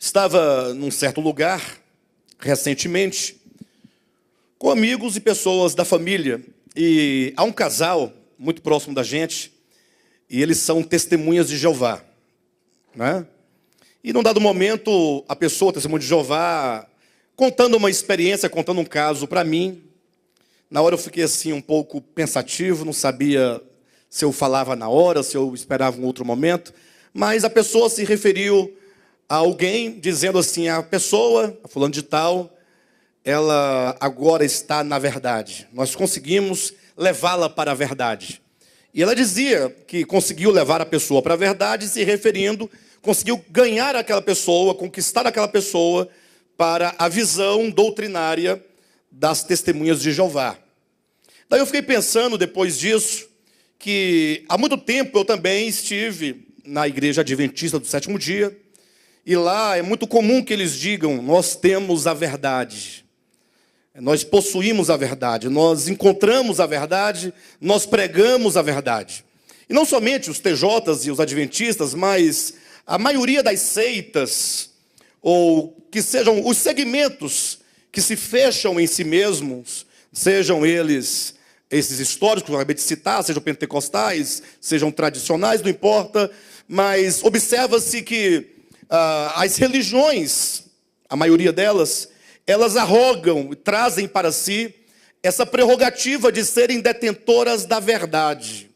Estava num certo lugar, recentemente, com amigos e pessoas da família. E há um casal muito próximo da gente, e eles são testemunhas de Jeová, né? E num dado momento, a pessoa, testemunha de Jeová, contando uma experiência, contando um caso para mim. Na hora eu fiquei assim um pouco pensativo, não sabia se eu falava na hora, se eu esperava um outro momento. Mas a pessoa se referiu a alguém, dizendo assim, a pessoa, a fulano de tal, ela agora está na verdade. Nós conseguimos levá-la para a verdade. E ela dizia que conseguiu levar a pessoa para a verdade, se referindo, conseguiu ganhar aquela pessoa, conquistar aquela pessoa para a visão doutrinária das testemunhas de Jeová. Daí eu fiquei pensando, depois disso, que há muito tempo eu também estive na igreja adventista do sétimo dia, e lá é muito comum que eles digam, nós temos a verdade, nós possuímos a verdade, nós encontramos a verdade, nós pregamos a verdade. E não somente os TJs e os adventistas, mas a maioria das seitas, ou que sejam os segmentos que se fecham em si mesmos, sejam eles esses históricos que eu acabei de citar, sejam pentecostais, sejam tradicionais, não importa, mas observa-se que as religiões, a maioria delas, elas arrogam e trazem para si essa prerrogativa de serem detentoras da verdade.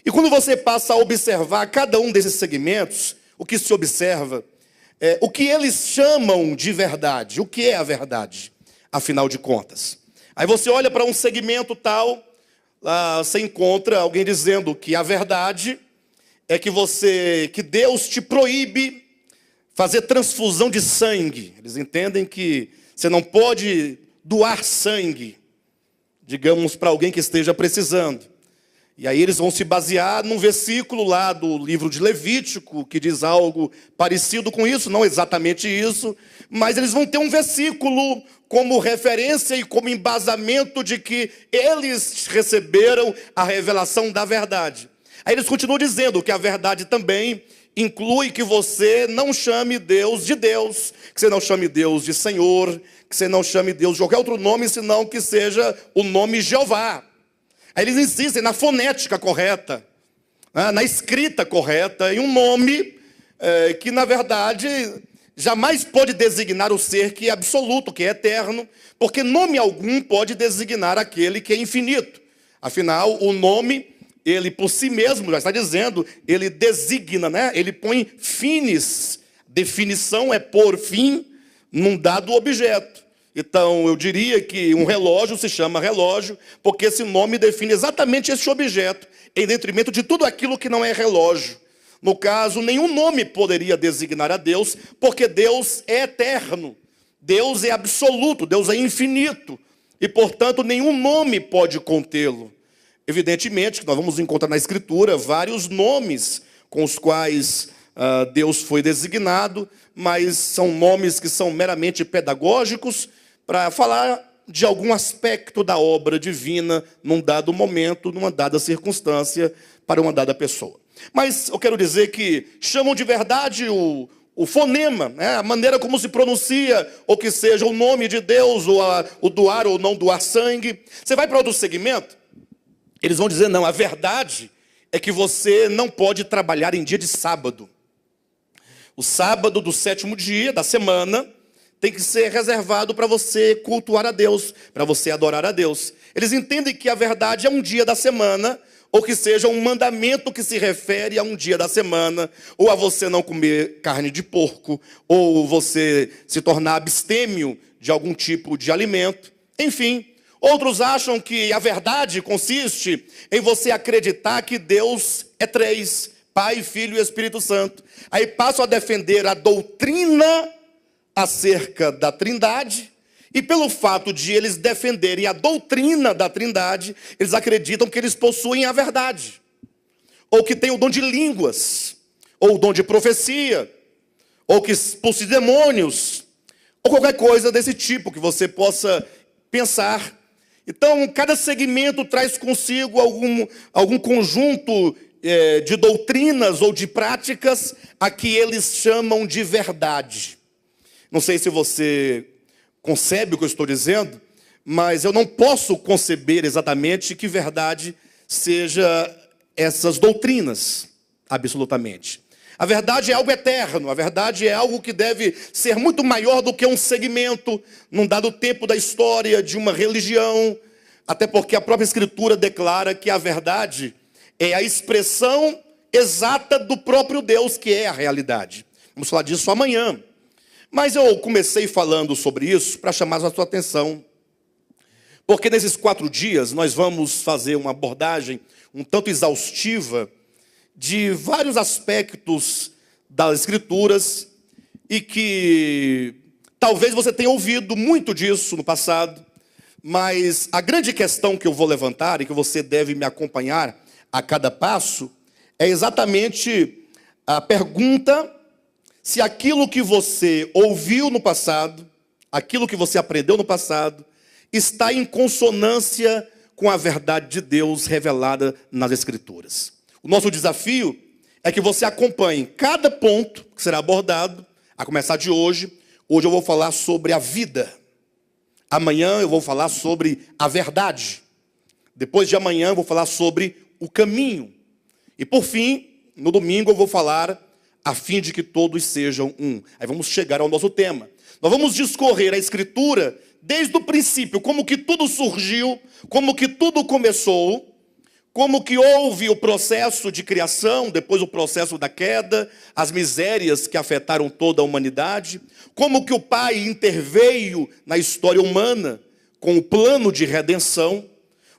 E quando você passa a observar cada um desses segmentos, o que se observa é o que eles chamam de verdade. O que é a verdade, afinal de contas? Aí você olha para um segmento tal, lá você encontra alguém dizendo que a verdade é que Deus te proíbe fazer transfusão de sangue. Eles entendem que você não pode doar sangue, digamos, para alguém que esteja precisando. E aí eles vão se basear num versículo lá do livro de Levítico, que diz algo parecido com isso, não exatamente isso, mas eles vão ter um versículo como referência e como embasamento de que eles receberam a revelação da verdade. Aí eles continuam dizendo que a verdade também inclui que você não chame Deus de Deus, que você não chame Deus de Senhor, que você não chame Deus de qualquer outro nome, senão que seja o nome Jeová. Aí eles insistem na fonética correta, na escrita correta, em um nome que, na verdade, jamais pode designar o ser que é absoluto, que é eterno, porque nome algum pode designar aquele que é infinito. Afinal, o nome, ele por si mesmo, já está dizendo, ele designa, né? Ele põe fins. Definição é pôr fim num dado objeto. Então, eu diria que um relógio se chama relógio, porque esse nome define exatamente esse objeto, em detrimento de tudo aquilo que não é relógio. No caso, nenhum nome poderia designar a Deus, porque Deus é eterno, Deus é absoluto, Deus é infinito, e, portanto, nenhum nome pode contê-lo. Evidentemente que nós vamos encontrar na Escritura vários nomes com os quais Deus foi designado, mas são nomes que são meramente pedagógicos, para falar de algum aspecto da obra divina num dado momento, numa dada circunstância, para uma dada pessoa. Mas eu quero dizer que chamam de verdade o fonema, né? A maneira como se pronuncia, ou que seja o nome de Deus, ou o doar ou não doar sangue. Você vai para outro segmento, eles vão dizer, não, a verdade é que você não pode trabalhar em dia de sábado. O sábado do sétimo dia da semana tem que ser reservado para você cultuar a Deus, para você adorar a Deus. Eles entendem que a verdade é um dia da semana, ou que seja um mandamento que se refere a um dia da semana, ou a você não comer carne de porco, ou você se tornar abstêmio de algum tipo de alimento. Enfim, outros acham que a verdade consiste em você acreditar que Deus é três, Pai, Filho e Espírito Santo. Aí passam a defender a doutrina acerca da Trindade, e pelo fato de eles defenderem a doutrina da Trindade, eles acreditam que eles possuem a verdade, ou que têm o dom de línguas, ou o dom de profecia, ou que possuem demônios, ou qualquer coisa desse tipo que você possa pensar. Então, cada segmento traz consigo algum conjunto de doutrinas ou de práticas a que eles chamam de verdade. Não sei se você concebe o que eu estou dizendo, mas eu não posso conceber exatamente que verdade seja essas doutrinas, absolutamente. A verdade é algo eterno, a verdade é algo que deve ser muito maior do que um segmento, num dado tempo da história de uma religião, até porque a própria Escritura declara que a verdade é a expressão exata do próprio Deus, que é a realidade. Vamos falar disso amanhã. Mas eu comecei falando sobre isso para chamar a sua atenção, porque nesses 4 dias nós vamos fazer uma abordagem um tanto exaustiva de vários aspectos das Escrituras e que talvez você tenha ouvido muito disso no passado, mas a grande questão que eu vou levantar e que você deve me acompanhar a cada passo é exatamente a pergunta se aquilo que você ouviu no passado, aquilo que você aprendeu no passado, está em consonância com a verdade de Deus revelada nas Escrituras. O nosso desafio é que você acompanhe cada ponto que será abordado, a começar de hoje. Hoje eu vou falar sobre a vida. Amanhã eu vou falar sobre a verdade. Depois de amanhã eu vou falar sobre o caminho. E por fim, no domingo eu vou falar a fim de que todos sejam um. Aí vamos chegar ao nosso tema. Nós vamos discorrer a Escritura desde o princípio, como que tudo surgiu, como que tudo começou, como que houve o processo de criação, depois o processo da queda, as misérias que afetaram toda a humanidade, como que o Pai interveio na história humana com o plano de redenção.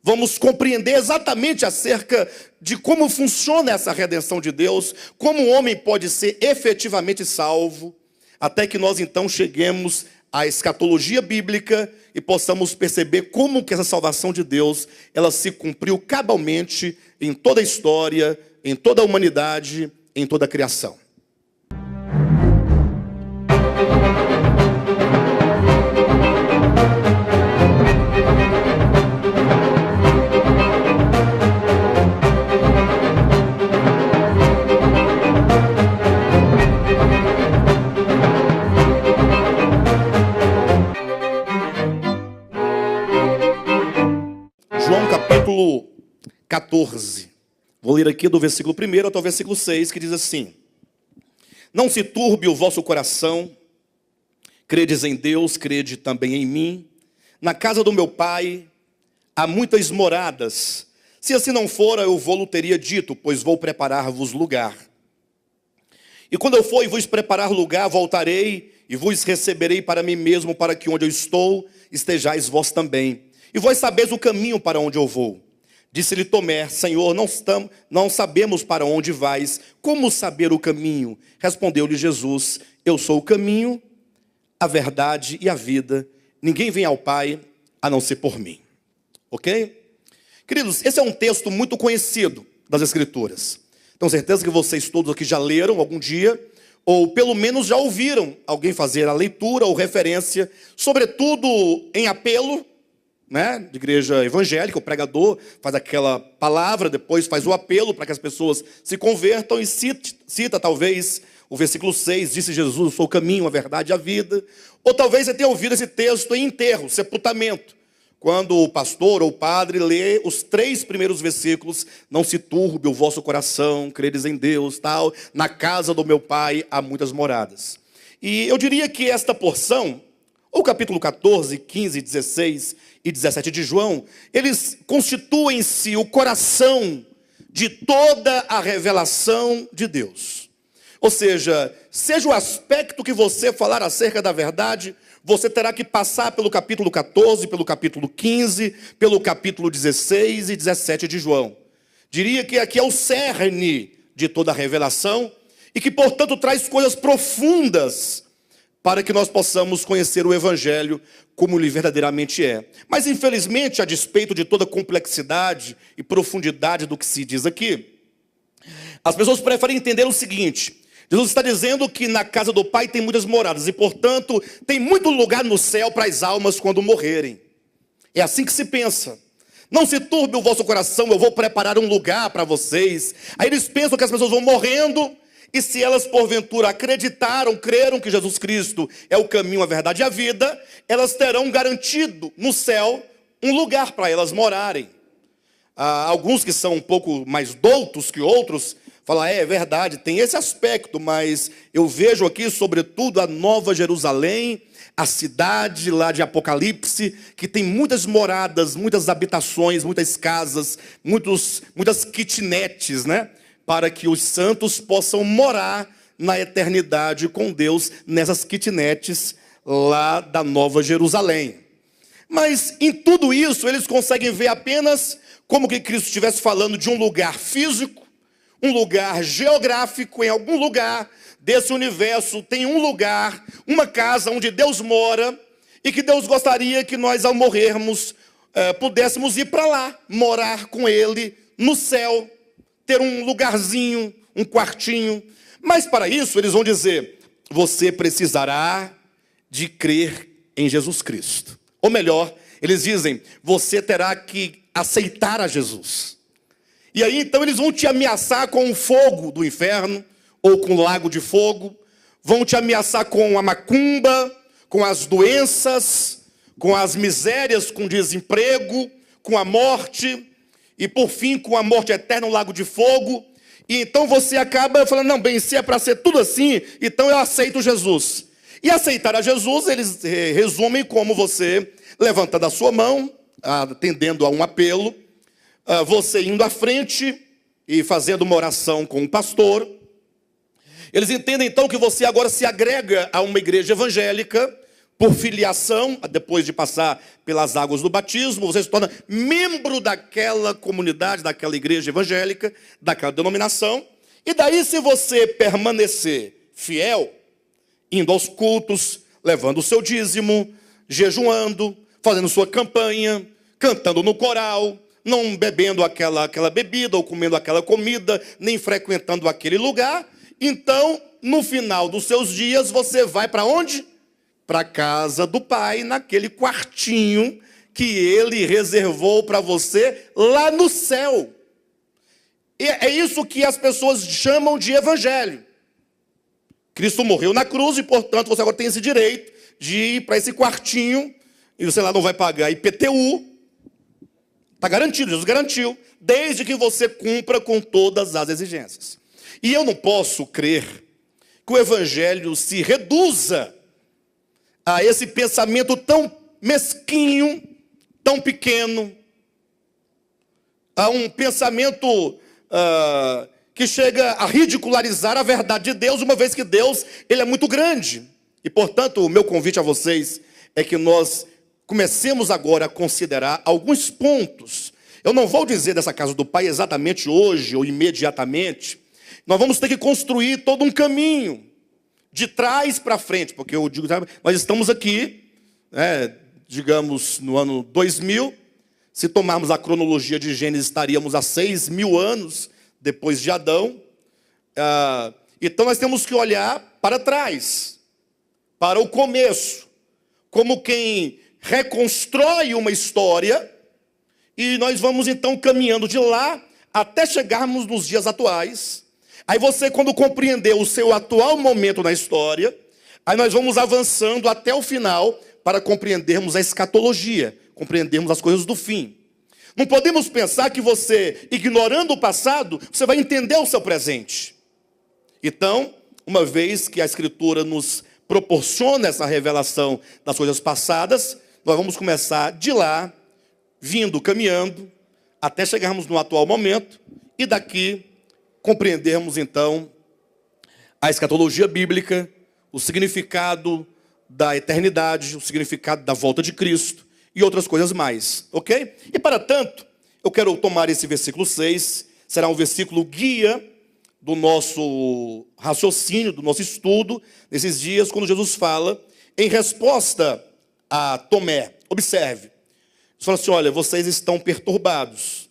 Vamos compreender exatamente acerca de como funciona essa redenção de Deus, como o homem pode ser efetivamente salvo, até que nós então cheguemos à escatologia bíblica e possamos perceber como que essa salvação de Deus, ela se cumpriu cabalmente em toda a história, em toda a humanidade, em toda a criação. João capítulo 14. Vou ler aqui do versículo 1 até o versículo 6, que diz assim: Não se turbe o vosso coração, credes em Deus, crede também em mim. Na casa do meu Pai há muitas moradas. Se assim não fora, eu vou-lo teria dito, pois vou preparar-vos lugar. E quando eu for e vos preparar lugar, voltarei e vos receberei para mim mesmo, para que onde eu estou, estejais vós também. E vós sabeis o caminho para onde eu vou. Disse-lhe Tomé: Senhor, não sabemos para onde vais, como saber o caminho? Respondeu-lhe Jesus: Eu sou o caminho, a verdade e a vida. Ninguém vem ao Pai a não ser por mim. Ok? Queridos, esse é um texto muito conhecido das Escrituras. Tenho certeza que vocês todos aqui já leram algum dia, ou pelo menos já ouviram alguém fazer a leitura ou referência, sobretudo em apelo, né, de igreja evangélica. O pregador faz aquela palavra, depois faz o apelo para que as pessoas se convertam e cita talvez o versículo 6, disse Jesus: Eu sou o caminho, a verdade e a vida. Ou talvez você tenha ouvido esse texto em enterro, sepultamento, quando o pastor ou o padre lê os 3 primeiros versículos: Não se turbe o vosso coração, credes em Deus, tal, na casa do meu Pai há muitas moradas. E eu diria que esta porção, o capítulo 14, 15, 16 e 17 de João, eles constituem em si o coração de toda a revelação de Deus. Ou seja o aspecto que você falar acerca da verdade, você terá que passar pelo capítulo 14, pelo capítulo 15, pelo capítulo 16 e 17 de João. Diria que aqui é o cerne de toda a revelação e que, portanto, traz coisas profundas para que nós possamos conhecer o Evangelho como ele verdadeiramente é. Mas, infelizmente, a despeito de toda a complexidade e profundidade do que se diz aqui, as pessoas preferem entender o seguinte: Jesus está dizendo que na casa do Pai tem muitas moradas e, portanto, tem muito lugar no céu para as almas quando morrerem. É assim que se pensa. Não se turbe o vosso coração, eu vou preparar um lugar para vocês. Aí eles pensam que as pessoas vão morrendo E se elas porventura acreditaram, creram que Jesus Cristo é o caminho, a verdade e a vida, elas terão garantido no céu um lugar para elas morarem. Alguns que são um pouco mais doutos que outros, falam, é verdade, tem esse aspecto, mas eu vejo aqui, sobretudo, a Nova Jerusalém, a cidade lá de Apocalipse, que tem muitas moradas, muitas habitações, muitas casas, muitas kitnetes, né? Para que os santos possam morar na eternidade com Deus, nessas kitnetes lá da Nova Jerusalém. Mas em tudo isso, eles conseguem ver apenas como que Cristo estivesse falando de um lugar físico, um lugar geográfico, em algum lugar desse universo tem um lugar, uma casa onde Deus mora, e que Deus gostaria que nós, ao morrermos, pudéssemos ir para lá, morar com Ele no céu, ter um lugarzinho, um quartinho. Mas para isso eles vão dizer, você precisará de crer em Jesus Cristo. Ou melhor, eles dizem, você terá que aceitar a Jesus. E aí então eles vão te ameaçar com o fogo do inferno, ou com o lago de fogo, vão te ameaçar com a macumba, com as doenças, com as misérias, com o desemprego, com a morte, e por fim com a morte eterna, no lago de fogo. E então você acaba falando, não, bem, se é para ser tudo assim, então eu aceito Jesus. E aceitar a Jesus, eles resumem como você levantando a sua mão, atendendo a um apelo, você indo à frente e fazendo uma oração com o pastor. Eles entendem então que você agora se agrega a uma igreja evangélica por filiação, depois de passar pelas águas do batismo, você se torna membro daquela comunidade, daquela igreja evangélica, daquela denominação. E daí, se você permanecer fiel, indo aos cultos, levando o seu dízimo, jejuando, fazendo sua campanha, cantando no coral, não bebendo aquela bebida ou comendo aquela comida, nem frequentando aquele lugar, então, no final dos seus dias, você vai para onde? Para a casa do Pai, naquele quartinho que Ele reservou para você lá no céu. E é isso que as pessoas chamam de evangelho. Cristo morreu na cruz e, portanto, você agora tem esse direito de ir para esse quartinho, e você lá não vai pagar IPTU. Está garantido, Jesus garantiu, desde que você cumpra com todas as exigências. E eu não posso crer que o evangelho se reduza a esse pensamento tão mesquinho, tão pequeno, a um pensamento que chega a ridicularizar a verdade de Deus, uma vez que Deus, Ele é muito grande. E, portanto, o meu convite a vocês é que nós comecemos agora a considerar alguns pontos. Eu não vou dizer dessa casa do Pai exatamente hoje ou imediatamente. Nós vamos ter que construir todo um caminho, de trás para frente, porque eu digo, nós estamos aqui, digamos, no ano 2000, se tomarmos a cronologia de Gênesis, estaríamos há 6.000 anos depois de Adão. Então nós temos que olhar para trás, para o começo, como quem reconstrói uma história, e nós vamos então caminhando de lá até chegarmos nos dias atuais. Aí você, quando compreender o seu atual momento na história, aí nós vamos avançando até o final para compreendermos a escatologia, compreendermos as coisas do fim. Não podemos pensar que você, ignorando o passado, você vai entender o seu presente. Então, uma vez que a Escritura nos proporciona essa revelação das coisas passadas, nós vamos começar de lá, vindo, caminhando, até chegarmos no atual momento, e daqui compreendermos então a escatologia bíblica, o significado da eternidade, o significado da volta de Cristo e outras coisas mais, ok? E para tanto, eu quero tomar esse versículo 6, será um versículo guia do nosso raciocínio, do nosso estudo, nesses dias, quando Jesus fala, em resposta a Tomé. Observe, ele fala assim, olha, vocês estão perturbados,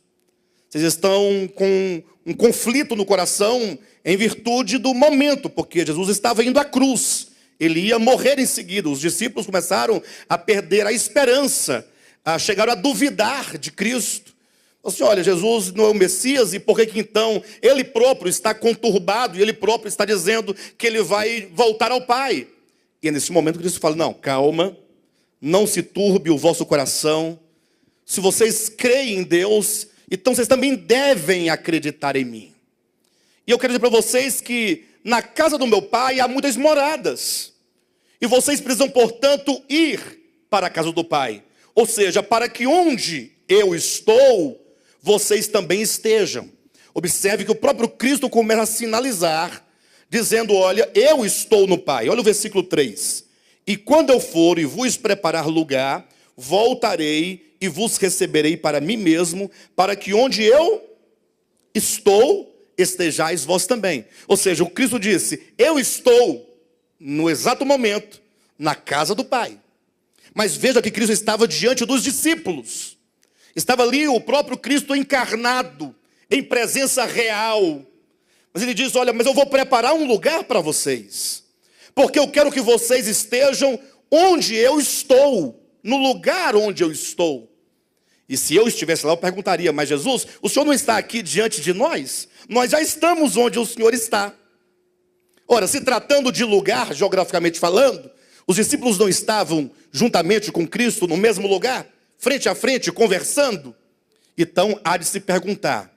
vocês estão com um conflito no coração em virtude do momento, porque Jesus estava indo à cruz, ele ia morrer em seguida. Os discípulos começaram a perder a esperança, chegaram a duvidar de Cristo, Assim, olha, Jesus não é o Messias, e por que então ele próprio está conturbado, e ele próprio está dizendo que ele vai voltar ao Pai? E é nesse momento que Cristo fala, não, calma, não se turbe o vosso coração. Se vocês creem em Deus, então vocês também devem acreditar em mim. E eu quero dizer para vocês que na casa do meu Pai há muitas moradas. E vocês precisam, portanto, ir para a casa do Pai. Ou seja, para que onde eu estou, vocês também estejam. Observe que o próprio Cristo começa a sinalizar, dizendo, olha, eu estou no Pai. Olha o versículo 3. E quando eu for e vos preparar lugar, voltarei e vos receberei para mim mesmo, para que onde eu estou, estejais vós também. Ou seja, o Cristo disse, eu estou no exato momento na casa do Pai. Mas veja que Cristo estava diante dos discípulos. Estava ali o próprio Cristo encarnado, em presença real. Mas ele diz, olha, mas eu vou preparar um lugar para vocês. Porque eu quero que vocês estejam onde eu estou, no lugar onde eu estou. E se eu estivesse lá, eu perguntaria, mas Jesus, o Senhor não está aqui diante de nós? Nós já estamos onde o Senhor está. Ora, se tratando de lugar, geograficamente falando, os discípulos não estavam juntamente com Cristo no mesmo lugar, frente a frente, conversando? Então, há de se perguntar,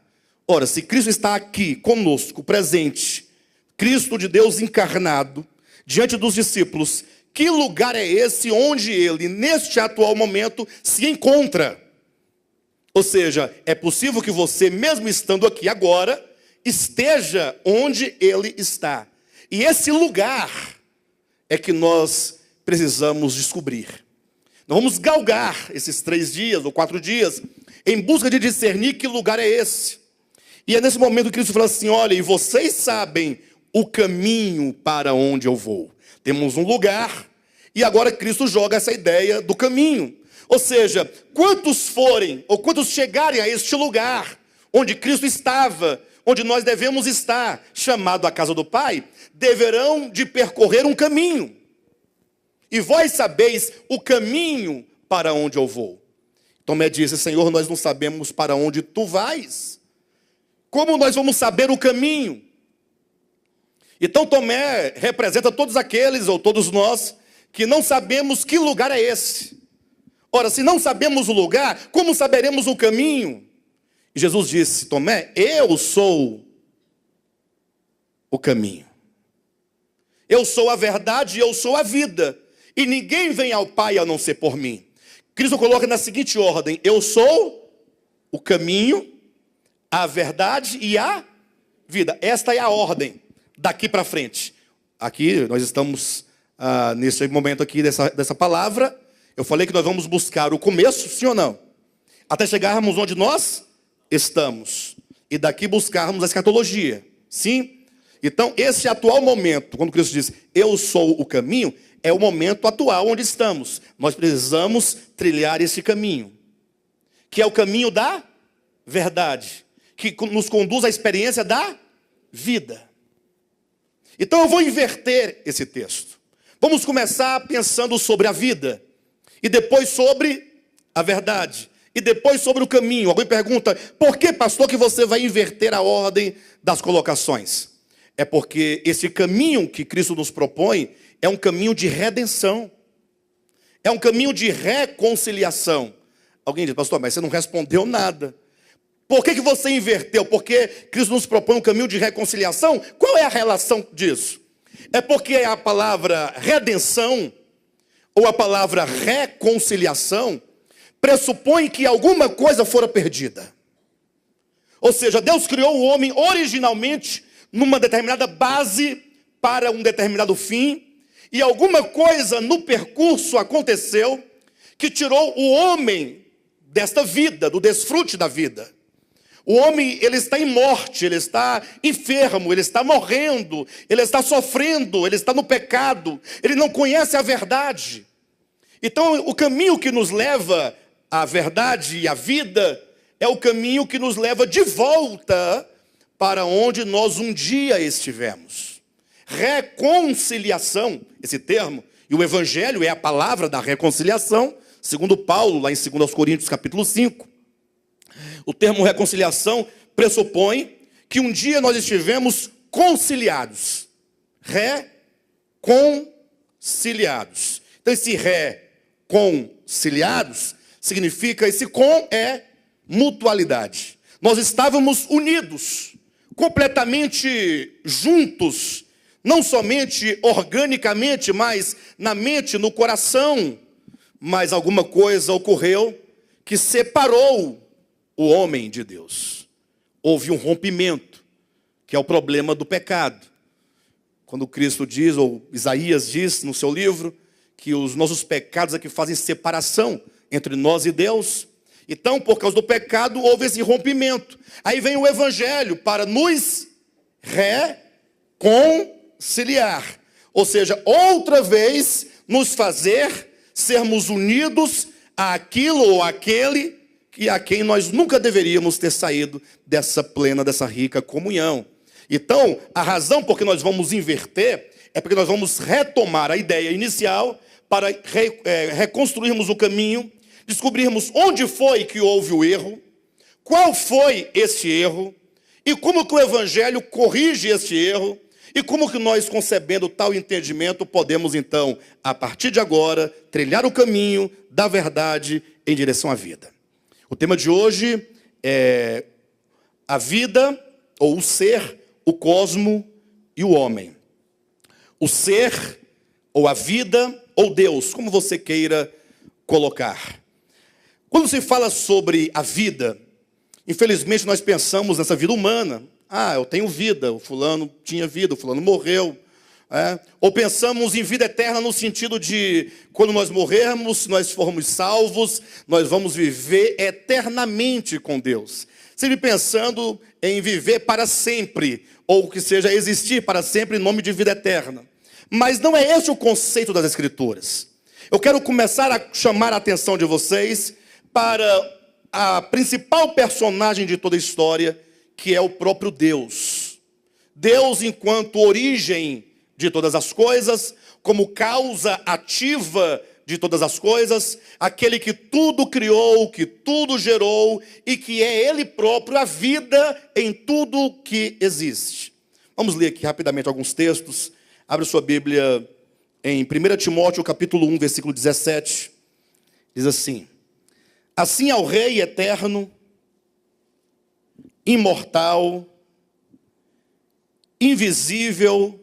ora, se Cristo está aqui conosco, presente, Cristo de Deus encarnado, diante dos discípulos, que lugar é esse onde ele, neste atual momento, se encontra? Ou seja, é possível que você, mesmo estando aqui agora, esteja onde ele está. E esse lugar é que nós precisamos descobrir. Nós vamos galgar esses 3 dias ou 4 dias em busca de discernir que lugar é esse. E é nesse momento que Cristo fala assim, olha, e vocês sabem o caminho para onde eu vou. Temos um lugar, e agora Cristo joga essa ideia do caminho. Ou seja, quantos forem, ou quantos chegarem a este lugar, onde Cristo estava, onde nós devemos estar, chamado a casa do Pai, deverão de percorrer um caminho. E vós sabeis o caminho para onde eu vou. Tomé disse, Senhor, nós não sabemos para onde tu vais. Como nós vamos saber o caminho? Então Tomé representa todos aqueles, ou todos nós, que não sabemos que lugar é esse. Ora, se não sabemos o lugar, como saberemos o caminho? E Jesus disse, Tomé, eu sou o caminho. Eu sou a verdade e eu sou a vida. E ninguém vem ao Pai a não ser por mim. Cristo coloca na seguinte ordem, eu sou o caminho, a verdade e a vida. Esta é a ordem daqui para frente. Aqui nós estamos nesse momento aqui dessa palavra. Eu falei que nós vamos buscar o começo, sim ou não? Até chegarmos onde nós estamos. E daqui buscarmos a escatologia. Sim? Então, esse atual momento, quando Cristo diz, eu sou o caminho, é o momento atual onde estamos. Nós precisamos trilhar esse caminho. Que é o caminho da verdade. Que nos conduz à experiência da vida. Então, eu vou inverter esse texto. Vamos começar pensando sobre a vida. E depois sobre a verdade. E depois sobre o caminho. Alguém pergunta, por que, pastor, que você vai inverter a ordem das colocações? É porque esse caminho que Cristo nos propõe é um caminho de redenção. É um caminho de reconciliação. Alguém diz, pastor, mas você não respondeu nada. Por que você inverteu? Porque Cristo nos propõe um caminho de reconciliação? Qual é a relação disso? É porque a palavra redenção ou a palavra reconciliação pressupõe que alguma coisa fora perdida. Ou seja, Deus criou o homem originalmente numa determinada base para um determinado fim, e alguma coisa no percurso aconteceu que tirou o homem desta vida, do desfrute da vida. O homem, ele está em morte, ele está enfermo, ele está morrendo, ele está sofrendo, ele está no pecado, ele não conhece a verdade. Então, o caminho que nos leva à verdade e à vida é o caminho que nos leva de volta para onde nós um dia estivemos. Reconciliação, esse termo, e o evangelho é a palavra da reconciliação, segundo Paulo, lá em 2 Coríntios capítulo 5. O termo reconciliação pressupõe que um dia nós estivemos conciliados. Reconciliados. Então esse reconciliados significa, esse com é mutualidade. Nós estávamos unidos, completamente juntos, não somente organicamente, mas na mente, no coração. Mas alguma coisa ocorreu que separou o homem de Deus. Houve um rompimento, que é o problema do pecado. Quando Cristo diz, ou Isaías diz no seu livro, que os nossos pecados é que fazem separação entre nós e Deus. Então, por causa do pecado, houve esse rompimento. Aí vem o Evangelho para nos reconciliar. Ou seja, outra vez nos fazer sermos unidos àquilo ou àquele que a quem nós nunca deveríamos ter saído dessa plena, dessa rica comunhão. Então, a razão por que nós vamos inverter é porque nós vamos retomar a ideia inicial para reconstruirmos o caminho, descobrirmos onde foi que houve o erro, qual foi esse erro, e como que o Evangelho corrige esse erro, e como que nós, concebendo tal entendimento, podemos então, a partir de agora, trilhar o caminho da verdade em direção à vida. O tema de hoje é a vida, ou o ser, o cosmo e o homem. O ser, ou a vida, ou Deus, como você queira colocar. Quando se fala sobre a vida, infelizmente nós pensamos nessa vida humana. Ah, eu tenho vida, o fulano tinha vida, o fulano morreu. Ou pensamos em vida eterna no sentido de, quando nós morrermos, se nós formos salvos, nós vamos viver eternamente com Deus. Sempre pensando em viver para sempre, ou que seja, existir para sempre em nome de vida eterna. Mas não é esse o conceito das Escrituras. Eu quero começar a chamar a atenção de vocês para a principal personagem de toda a história, que é o próprio Deus. Deus enquanto origem de todas as coisas, como causa ativa de todas as coisas, aquele que tudo criou, que tudo gerou, e que é Ele próprio a vida em tudo que existe. Vamos ler aqui rapidamente alguns textos. Abre sua Bíblia em 1 Timóteo, capítulo 1, versículo 17. Diz assim: assim ao Rei eterno, imortal, invisível,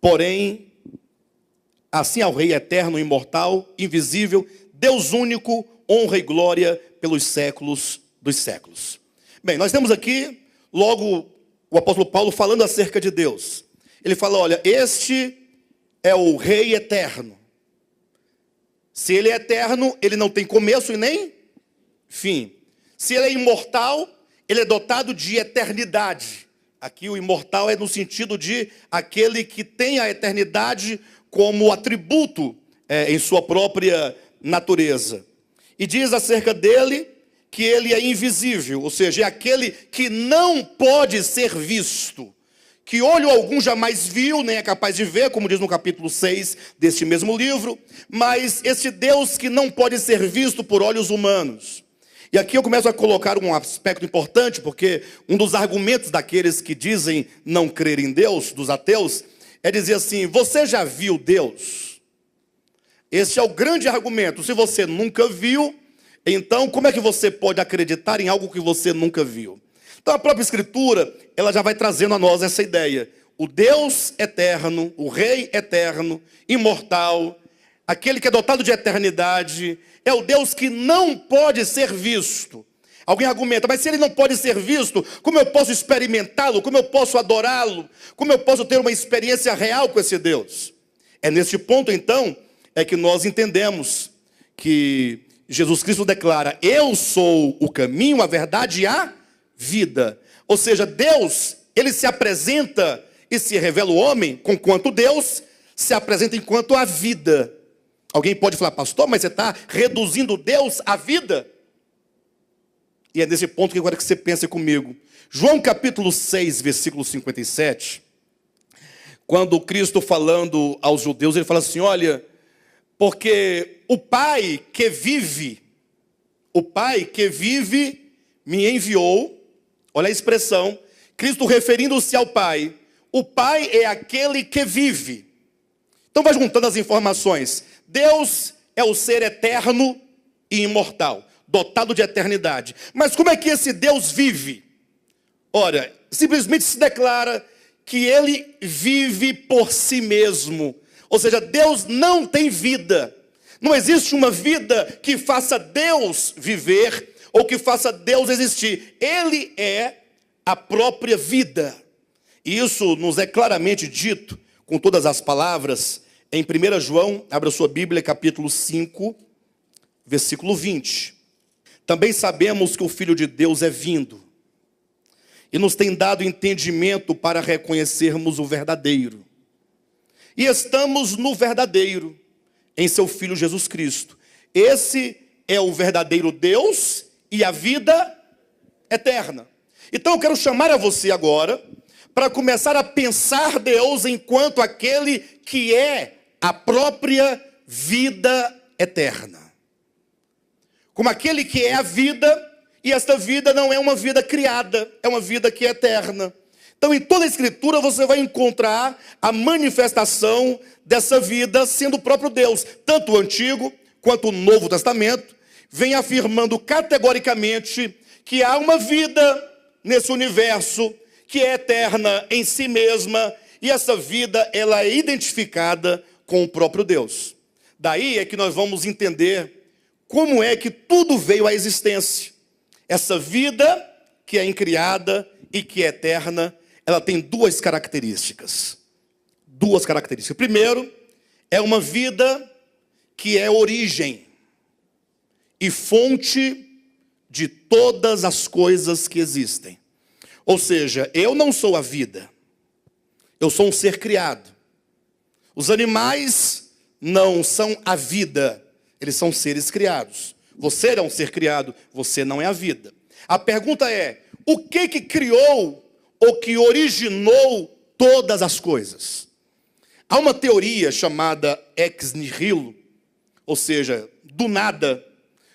porém, assim ao Rei eterno, imortal, invisível, Deus único, honra e glória pelos séculos dos séculos. Bem, nós temos aqui, logo, o apóstolo Paulo falando acerca de Deus. Ele fala, olha, este é o Rei eterno. Se ele é eterno, ele não tem começo e nem fim. Se ele é imortal, ele é dotado de eternidade. Aqui o imortal é no sentido de aquele que tem a eternidade como atributo em sua própria natureza. E diz acerca dele que ele é invisível, ou seja, é aquele que não pode ser visto, que olho algum jamais viu, nem é capaz de ver, como diz no capítulo 6 deste mesmo livro, mas esse Deus que não pode ser visto por olhos humanos. E aqui eu começo a colocar um aspecto importante, porque um dos argumentos daqueles que dizem não crer em Deus, dos ateus, é dizer assim, você já viu Deus? Esse é o grande argumento. Se você nunca viu, então como é que você pode acreditar em algo que você nunca viu? Então a própria Escritura, ela já vai trazendo a nós essa ideia. O Deus eterno, o Rei eterno, imortal, aquele que é dotado de eternidade, é o Deus que não pode ser visto. Alguém argumenta, mas se ele não pode ser visto, como eu posso experimentá-lo? Como eu posso adorá-lo? Como eu posso ter uma experiência real com esse Deus? É neste ponto, então, é que nós entendemos que Jesus Cristo declara, eu sou o caminho, a verdade e a vida. Ou seja, Deus, ele se apresenta e se revela o homem, conquanto Deus se apresenta enquanto a vida. Alguém pode falar, pastor, mas você está reduzindo Deus à vida? E é nesse ponto que eu quero que você pense comigo. João capítulo 6, versículo 57, quando Cristo falando aos judeus, ele fala assim, olha, porque o Pai que vive, O Pai que vive me enviou. Olha a expressão, Cristo referindo-se ao Pai. O Pai é aquele que vive. Então vai juntando as informações. Deus é o ser eterno e imortal, dotado de eternidade. Mas como é que esse Deus vive? Ora, simplesmente se declara que ele vive por si mesmo. Ou seja, Deus não tem vida. Não existe uma vida que faça Deus viver ou que faça Deus existir. Ele é a própria vida. E isso nos é claramente dito, com todas as palavras, em 1 João, abra sua Bíblia, capítulo 5, versículo 20. Também sabemos que o Filho de Deus é vindo e nos tem dado entendimento para reconhecermos o verdadeiro. E estamos no verdadeiro, em seu Filho Jesus Cristo. Esse é o verdadeiro Deus e a vida eterna. Então eu quero chamar a você agora para começar a pensar Deus enquanto aquele que é a própria vida eterna. Como aquele que é a vida, e esta vida não é uma vida criada, é uma vida que é eterna. Então em toda a Escritura você vai encontrar a manifestação dessa vida sendo o próprio Deus. Tanto o Antigo quanto o Novo Testamento vem afirmando categoricamente que há uma vida nesse universo que é eterna em si mesma, e essa vida ela é identificada com o próprio Deus. Daí é que nós vamos entender como é que tudo veio à existência. Essa vida que é incriada e que é eterna, ela tem duas características. Duas características. Primeiro, é uma vida que é origem e fonte de todas as coisas que existem. Ou seja, eu não sou a vida, eu sou um ser criado. Os animais não são a vida, eles são seres criados. Você é um ser criado, você não é a vida. A pergunta é, o que criou ou que originou todas as coisas? Há uma teoria chamada ex nihilo, ou seja, do nada.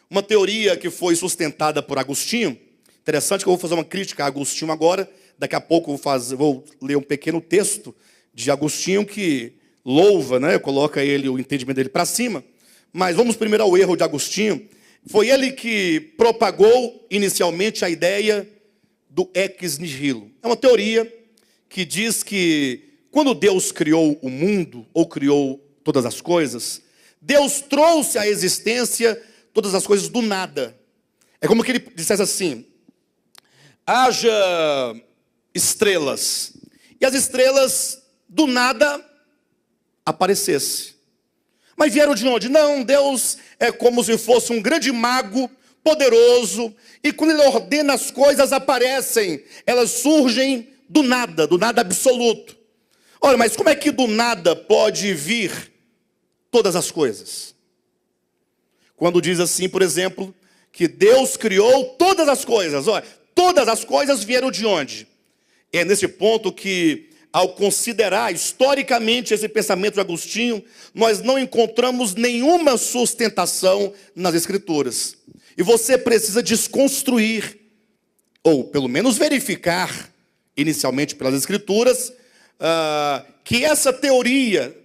Uma teoria que foi sustentada por Agostinho. Interessante que eu vou fazer uma crítica a Agostinho agora. Daqui a pouco vou ler um pequeno texto de Agostinho que louva, né? Coloca o entendimento dele para cima. Mas vamos primeiro ao erro de Agostinho. Foi ele que propagou inicialmente a ideia do ex nihilo. É uma teoria que diz que quando Deus criou o mundo, ou criou todas as coisas, Deus trouxe à existência todas as coisas do nada. É como que ele dissesse assim, haja estrelas, e as estrelas do nada aparecessem. Mas vieram de onde? Não, Deus é como se fosse um grande mago, poderoso, e quando ele ordena as coisas aparecem, elas surgem do nada absoluto. Olha, mas como é que do nada pode vir todas as coisas? Quando diz assim, por exemplo, que Deus criou todas as coisas. Olha, todas as coisas vieram de onde? É nesse ponto que, ao considerar historicamente esse pensamento de Agostinho, nós não encontramos nenhuma sustentação nas Escrituras. E você precisa desconstruir, ou pelo menos verificar, inicialmente pelas Escrituras, que essa teoria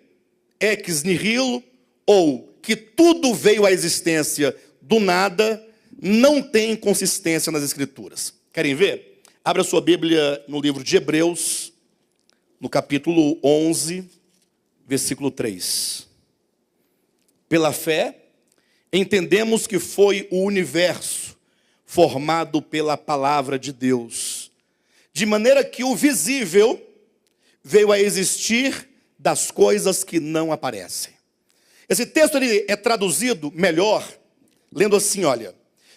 ex nihilo, ou que tudo veio à existência do nada, não tem consistência nas Escrituras. Querem ver? Abra sua Bíblia no livro de Hebreus, no capítulo 11, versículo 3. Pela fé, entendemos que foi o universo formado pela palavra de Deus, de maneira que o visível veio a existir das coisas que não aparecem. Esse texto ele é traduzido melhor, lendo assim, olha.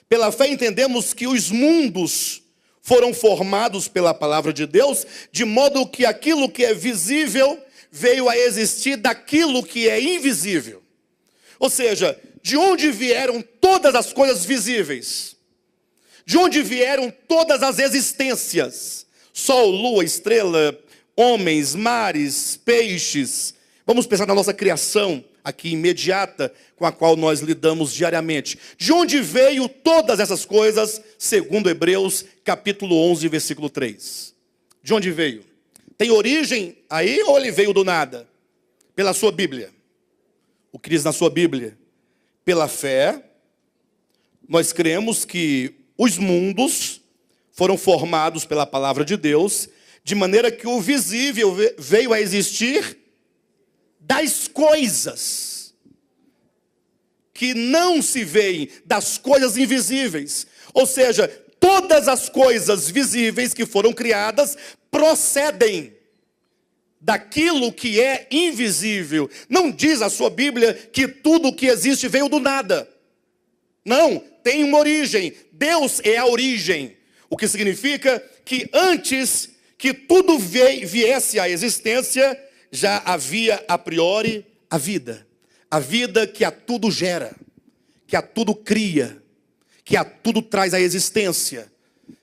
Pela fé entendemos que os mundos foram formados pela palavra de Deus, de modo que aquilo que é visível veio a existir daquilo que é invisível. Ou seja, de onde vieram todas as coisas visíveis? De onde vieram todas as existências? Sol, lua, estrela, homens, mares, peixes. Vamos pensar na nossa criação aqui imediata, com a qual nós lidamos diariamente. De onde veio todas essas coisas, segundo Hebreus, capítulo 11, versículo 3? De onde veio? Tem origem aí ou ele veio do nada? Pela sua Bíblia. O que diz na sua Bíblia? Pela fé, nós cremos que os mundos foram formados pela palavra de Deus, de maneira que o visível veio a existir das coisas que não se veem, das coisas invisíveis. Ou seja, todas as coisas visíveis que foram criadas procedem daquilo que é invisível. Não diz a sua Bíblia que tudo o que existe veio do nada. Não, tem uma origem. Deus é a origem. O que significa que antes que tudo viesse à existência, já havia a priori a vida. A vida que a tudo gera, que a tudo cria, que a tudo traz à existência.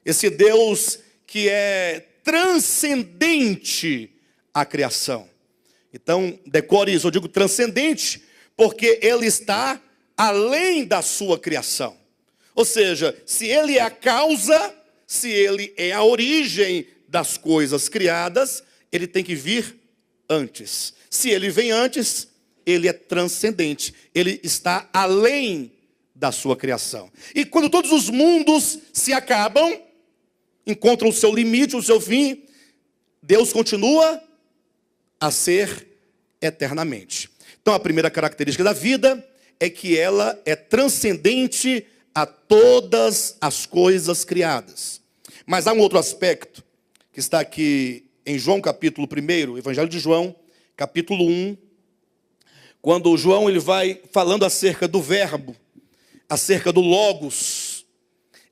Esse Deus que é transcendente à criação. Então, decore isso, eu digo transcendente, porque ele está além da sua criação. Ou seja, se ele é a causa, se ele é a origem das coisas criadas, ele tem que vir antes. Se ele vem antes, ele é transcendente. Ele está além da sua criação. E quando todos os mundos se acabam, encontram o seu limite, o seu fim, Deus continua a ser eternamente. Então a primeira característica da vida é que ela é transcendente a todas as coisas criadas. Mas há um outro aspecto que está aqui em João capítulo 1, Evangelho de João, capítulo 1, quando João ele vai falando acerca do verbo, acerca do logos,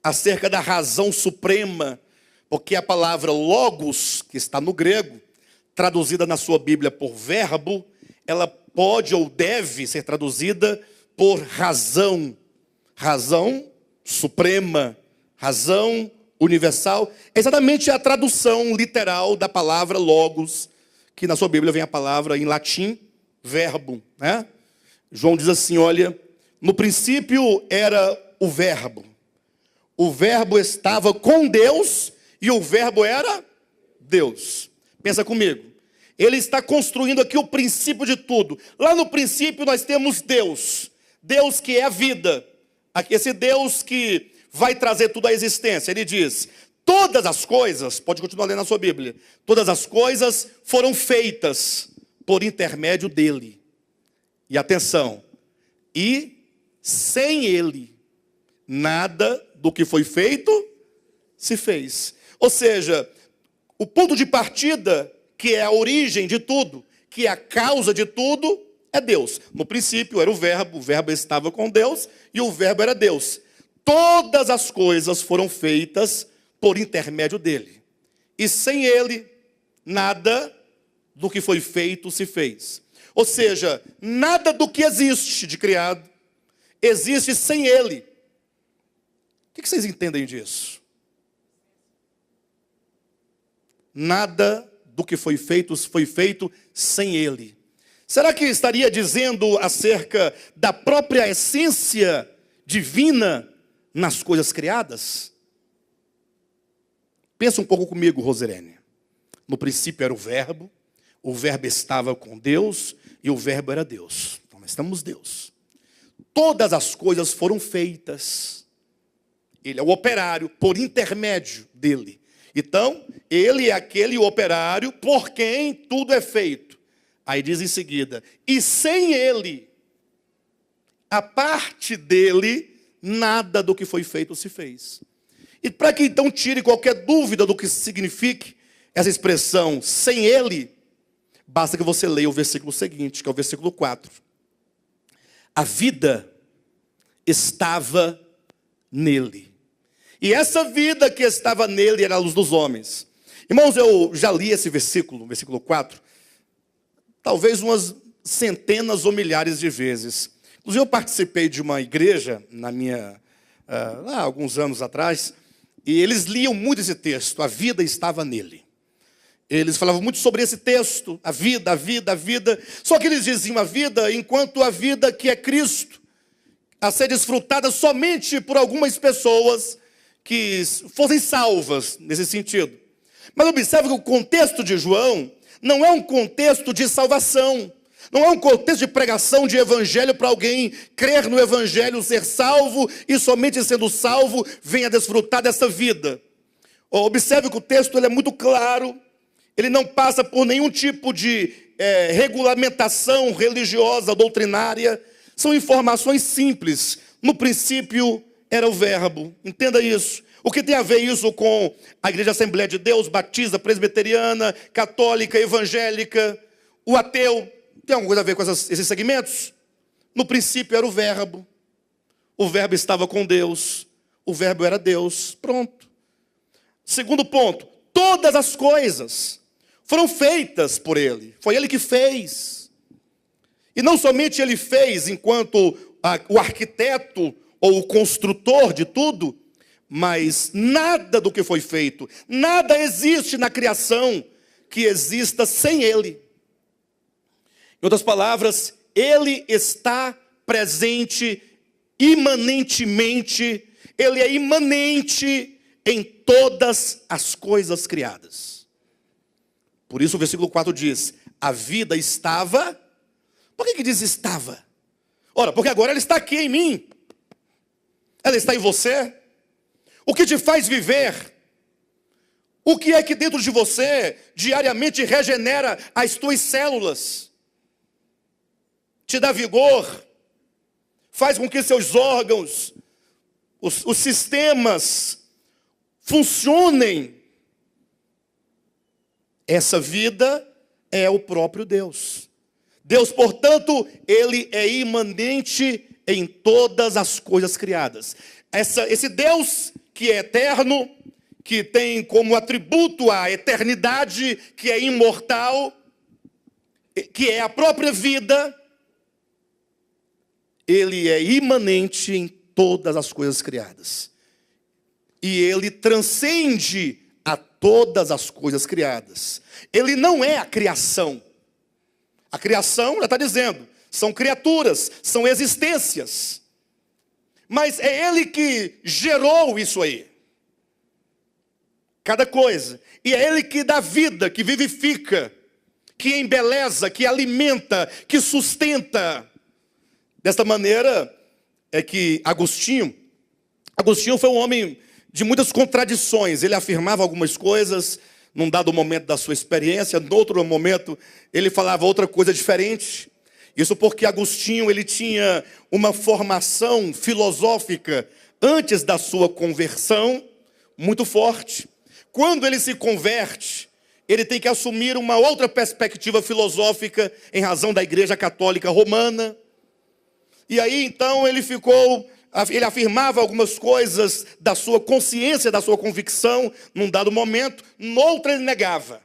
acerca da razão suprema, porque a palavra logos, que está no grego, traduzida na sua Bíblia por verbo, ela pode ou deve ser traduzida por razão, razão suprema, razão universal. É exatamente a tradução literal da palavra logos, que na sua Bíblia vem a palavra em latim, verbo, né? João diz assim, olha, no princípio era o verbo estava com Deus e o verbo era Deus. Pensa comigo, ele está construindo aqui o princípio de tudo. Lá no princípio nós temos Deus, Deus que é a vida, esse Deus que vai trazer tudo à existência. Ele diz, todas as coisas, pode continuar lendo na sua Bíblia, todas as coisas foram feitas por intermédio dele. E atenção, e sem ele, nada do que foi feito se fez. Ou seja, o ponto de partida, que é a origem de tudo, que é a causa de tudo, é Deus. No princípio era o verbo estava com Deus e o verbo era Deus. Todas as coisas foram feitas por intermédio dele. E sem ele, nada do que foi feito se fez. Ou seja, nada do que existe de criado existe sem ele. O que vocês entendem disso? Nada do que foi feito sem ele. Será que estaria dizendo acerca da própria essência divina nas coisas criadas? Pensa um pouco comigo, Roserene. No princípio era o verbo estava com Deus e o verbo era Deus. Então nós temos Deus. Todas as coisas foram feitas. Ele é o operário por intermédio dele. Então, ele é aquele operário por quem tudo é feito. Aí diz em seguida, e sem ele, a parte dele, nada do que foi feito se fez. E para que então tire qualquer dúvida do que signifique essa expressão, sem ele, basta que você leia o versículo seguinte, que é o versículo 4. A vida estava nele. E essa vida que estava nele era a luz dos homens. Irmãos, eu já li esse versículo 4, talvez umas centenas ou milhares de vezes. Inclusive eu participei de uma igreja, há alguns anos atrás, e eles liam muito esse texto, a vida estava nele. Eles falavam muito sobre esse texto, a vida, a vida, a vida. Só que eles diziam a vida enquanto a vida que é Cristo, a ser desfrutada somente por algumas pessoas que fossem salvas nesse sentido. Mas observe que o contexto de João não é um contexto de salvação. Não é um contexto de pregação de evangelho para alguém crer no evangelho, ser salvo e somente sendo salvo venha desfrutar dessa vida. Observe que o texto ele é muito claro, ele não passa por nenhum tipo de regulamentação religiosa, doutrinária. São informações simples. No princípio era o verbo, entenda isso. O que tem a ver isso com a Igreja Assembleia de Deus, Batista, Presbiteriana, Católica, Evangélica, o ateu? Tem alguma coisa a ver com esses segmentos? No princípio era o verbo estava com Deus, o verbo era Deus, pronto. Segundo ponto, todas as coisas foram feitas por ele, foi ele que fez. E não somente ele fez enquanto o arquiteto ou o construtor de tudo, mas nada do que foi feito, nada existe na criação que exista sem ele. Em outras palavras, ele está presente imanentemente, ele é imanente em todas as coisas criadas. Por isso o versículo 4 diz, a vida estava. Por que diz estava? Ora, porque agora ela está aqui em mim. Ela está em você. O que te faz viver? O que é que dentro de você diariamente regenera as tuas células? Te dá vigor? Faz com que seus órgãos, os sistemas funcionem. Essa vida é o próprio Deus. Deus, portanto, ele é imanente em todas as coisas criadas. Esse Deus que é eterno, que tem como atributo a eternidade, que é imortal, que é a própria vida, ele é imanente em todas as coisas criadas. E ele transcende a todas as coisas criadas. Ele não é a criação. A criação, já está dizendo, são criaturas, são existências. Mas é ele que gerou isso aí. Cada coisa. E é ele que dá vida, que vivifica, que embeleza, que alimenta, que sustenta. Desta maneira é que Agostinho foi um homem de muitas contradições. Ele afirmava algumas coisas num dado momento da sua experiência, no outro momento ele falava outra coisa diferente. Isso porque Agostinho ele tinha uma formação filosófica antes da sua conversão muito forte. Quando ele se converte, ele tem que assumir uma outra perspectiva filosófica em razão da Igreja Católica Romana. E aí então ele afirmava algumas coisas da sua consciência, da sua convicção, num dado momento, noutra ele negava.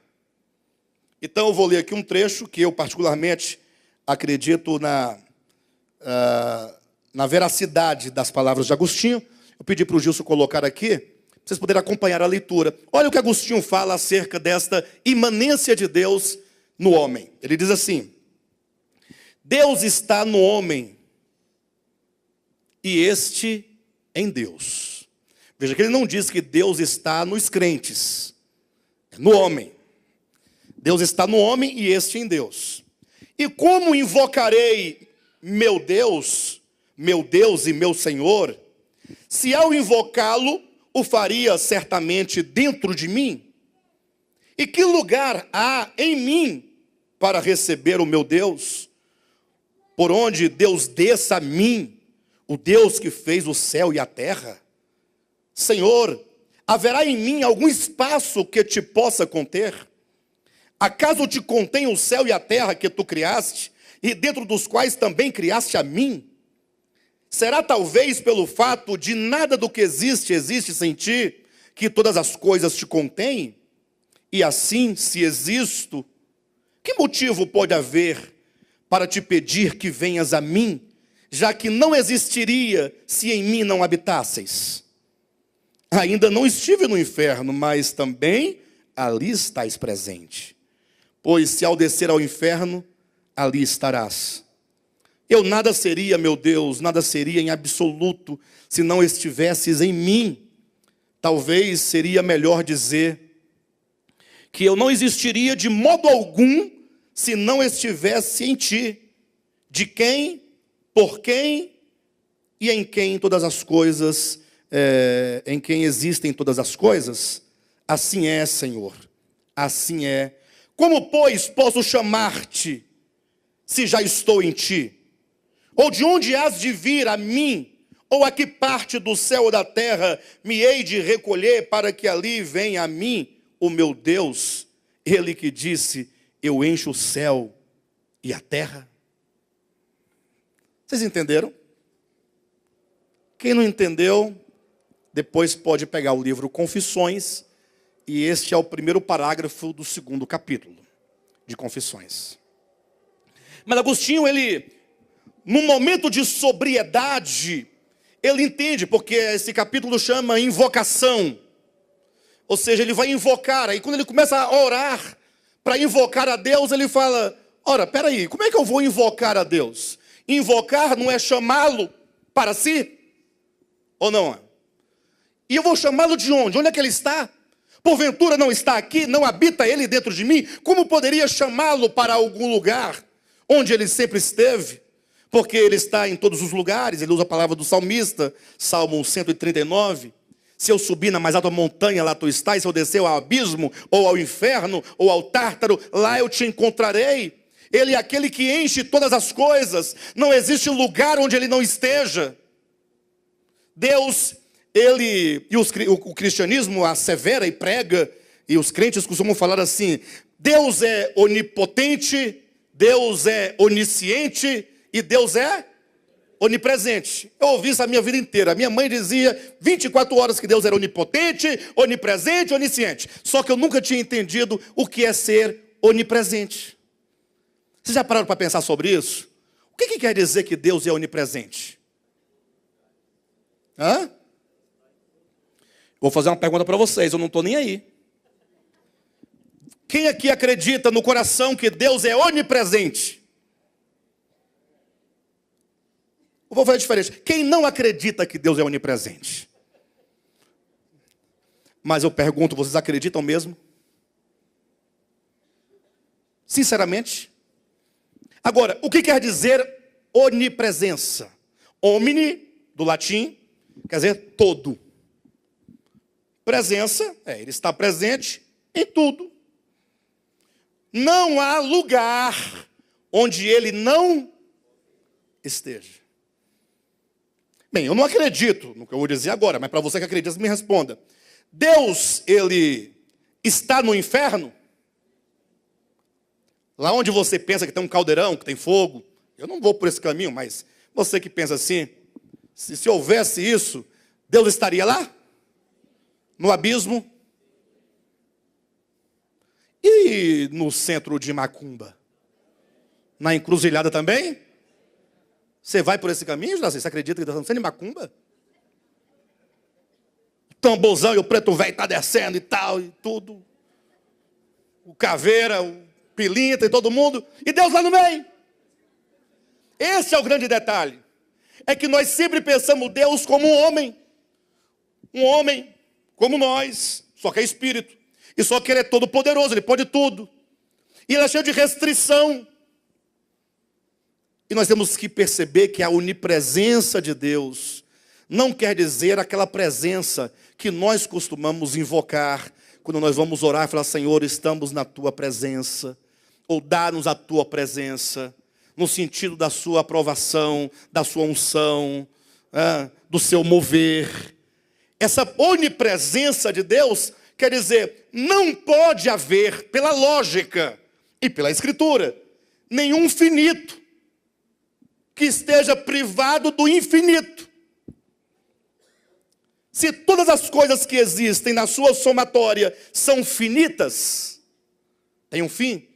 Então eu vou ler aqui um trecho que eu particularmente acredito na veracidade das palavras de Agostinho. Eu pedi para o Gilson colocar aqui, para vocês poderem acompanhar a leitura. Olha o que Agostinho fala acerca desta imanência de Deus no homem. Ele diz assim, Deus está no homem, e este em Deus. Veja que ele não diz que Deus está nos crentes, é no homem. Deus está no homem e este em Deus. E como invocarei meu Deus e meu Senhor, se ao invocá-lo, o faria certamente dentro de mim? E que lugar há em mim para receber o meu Deus? Por onde Deus desça a mim, o Deus que fez o céu e a terra? Senhor, haverá em mim algum espaço que te possa conter? Acaso te contém o céu e a terra que tu criaste, e dentro dos quais também criaste a mim? Será talvez pelo fato de nada do que existe sem ti, que todas as coisas te contêm? E assim, se existo, que motivo pode haver para te pedir que venhas a mim, já que não existiria se em mim não habitasseis? Ainda não estive no inferno, mas também ali estás presente. Pois se ao descer ao inferno, ali estarás. Eu nada seria, meu Deus, nada seria em absoluto, se não estivesses em mim. Talvez seria melhor dizer que eu não existiria de modo algum, se não estivesse em ti. De quem, por quem e em quem todas as coisas, em quem existem todas as coisas. Assim é, Senhor, assim é. Como, pois, posso chamar-te, se já estou em ti? Ou de onde has de vir a mim? Ou a que parte do céu ou da terra me hei de recolher para que ali venha a mim o meu Deus? Ele que disse, eu encho o céu e a terra. Vocês entenderam? Quem não entendeu, depois pode pegar o livro Confissões, e este é o primeiro parágrafo do 2º capítulo de Confissões. Mas Agostinho, ele, num momento de sobriedade, ele entende, porque esse capítulo chama invocação. Ou seja, ele vai invocar, aí quando ele começa a orar para invocar a Deus, ele fala, ora, peraí, como é que eu vou invocar a Deus? Invocar não é chamá-lo para si? Ou não é? E eu vou chamá-lo de onde? Onde é que ele está? Porventura não está aqui? Não habita ele dentro de mim? Como poderia chamá-lo para algum lugar onde ele sempre esteve? Porque ele está em todos os lugares. Ele usa a palavra do salmista, Salmo 139. Se eu subir na mais alta montanha, lá tu estás. Se eu descer ao abismo, ou ao inferno, ou ao tártaro, lá eu te encontrarei. Ele é aquele que enche todas as coisas. Não existe lugar onde ele não esteja. Deus, ele, e o cristianismo assevera e prega, e os crentes costumam falar assim, Deus é onipotente, Deus é onisciente, e Deus é onipresente. Eu ouvi isso a minha vida inteira. A minha mãe dizia 24 horas que Deus era onipotente, onipresente, onisciente. Só que eu nunca tinha entendido o que é ser onipresente. Vocês já pararam para pensar sobre isso? O que quer dizer que Deus é onipresente? Hã? Vou fazer uma pergunta para vocês, eu não estou nem aí. Quem aqui acredita no coração que Deus é onipresente? Eu vou fazer diferente. Quem não acredita que Deus é onipresente? Mas eu pergunto, vocês acreditam mesmo? Sinceramente? Agora, o que quer dizer onipresença? Omni, do latim, quer dizer todo. Presença, ele está presente em tudo. Não há lugar onde ele não esteja. Bem, eu não acredito no que eu vou dizer agora, mas para você que acredita, me responda. Deus, ele está no inferno? Lá onde você pensa que tem um caldeirão, que tem fogo. Eu não vou por esse caminho, mas você que pensa assim, se houvesse isso, Deus estaria lá? No abismo? E no centro de Macumba? Na encruzilhada também? Você vai por esse caminho, Juraci? Você acredita que está sendo em Macumba? O tamborzão e o preto velho está descendo e tal, e tudo. O caveira, o pilintra e todo mundo. E Deus lá no meio. Esse é o grande detalhe. É que nós sempre pensamos Deus como um homem. Um homem como nós, só que é espírito. E só que ele é todo poderoso, ele pode tudo. E ele é cheio de restrição. E nós temos que perceber que a onipresença de Deus não quer dizer aquela presença que nós costumamos invocar quando nós vamos orar e falar, Senhor, estamos na tua presença, ou dá-nos a tua presença, no sentido da sua aprovação, da sua unção, do seu mover. Essa onipresença de Deus quer dizer, não pode haver, pela lógica e pela escritura, nenhum finito que esteja privado do infinito. Se todas as coisas que existem na sua somatória são finitas, tem um fim,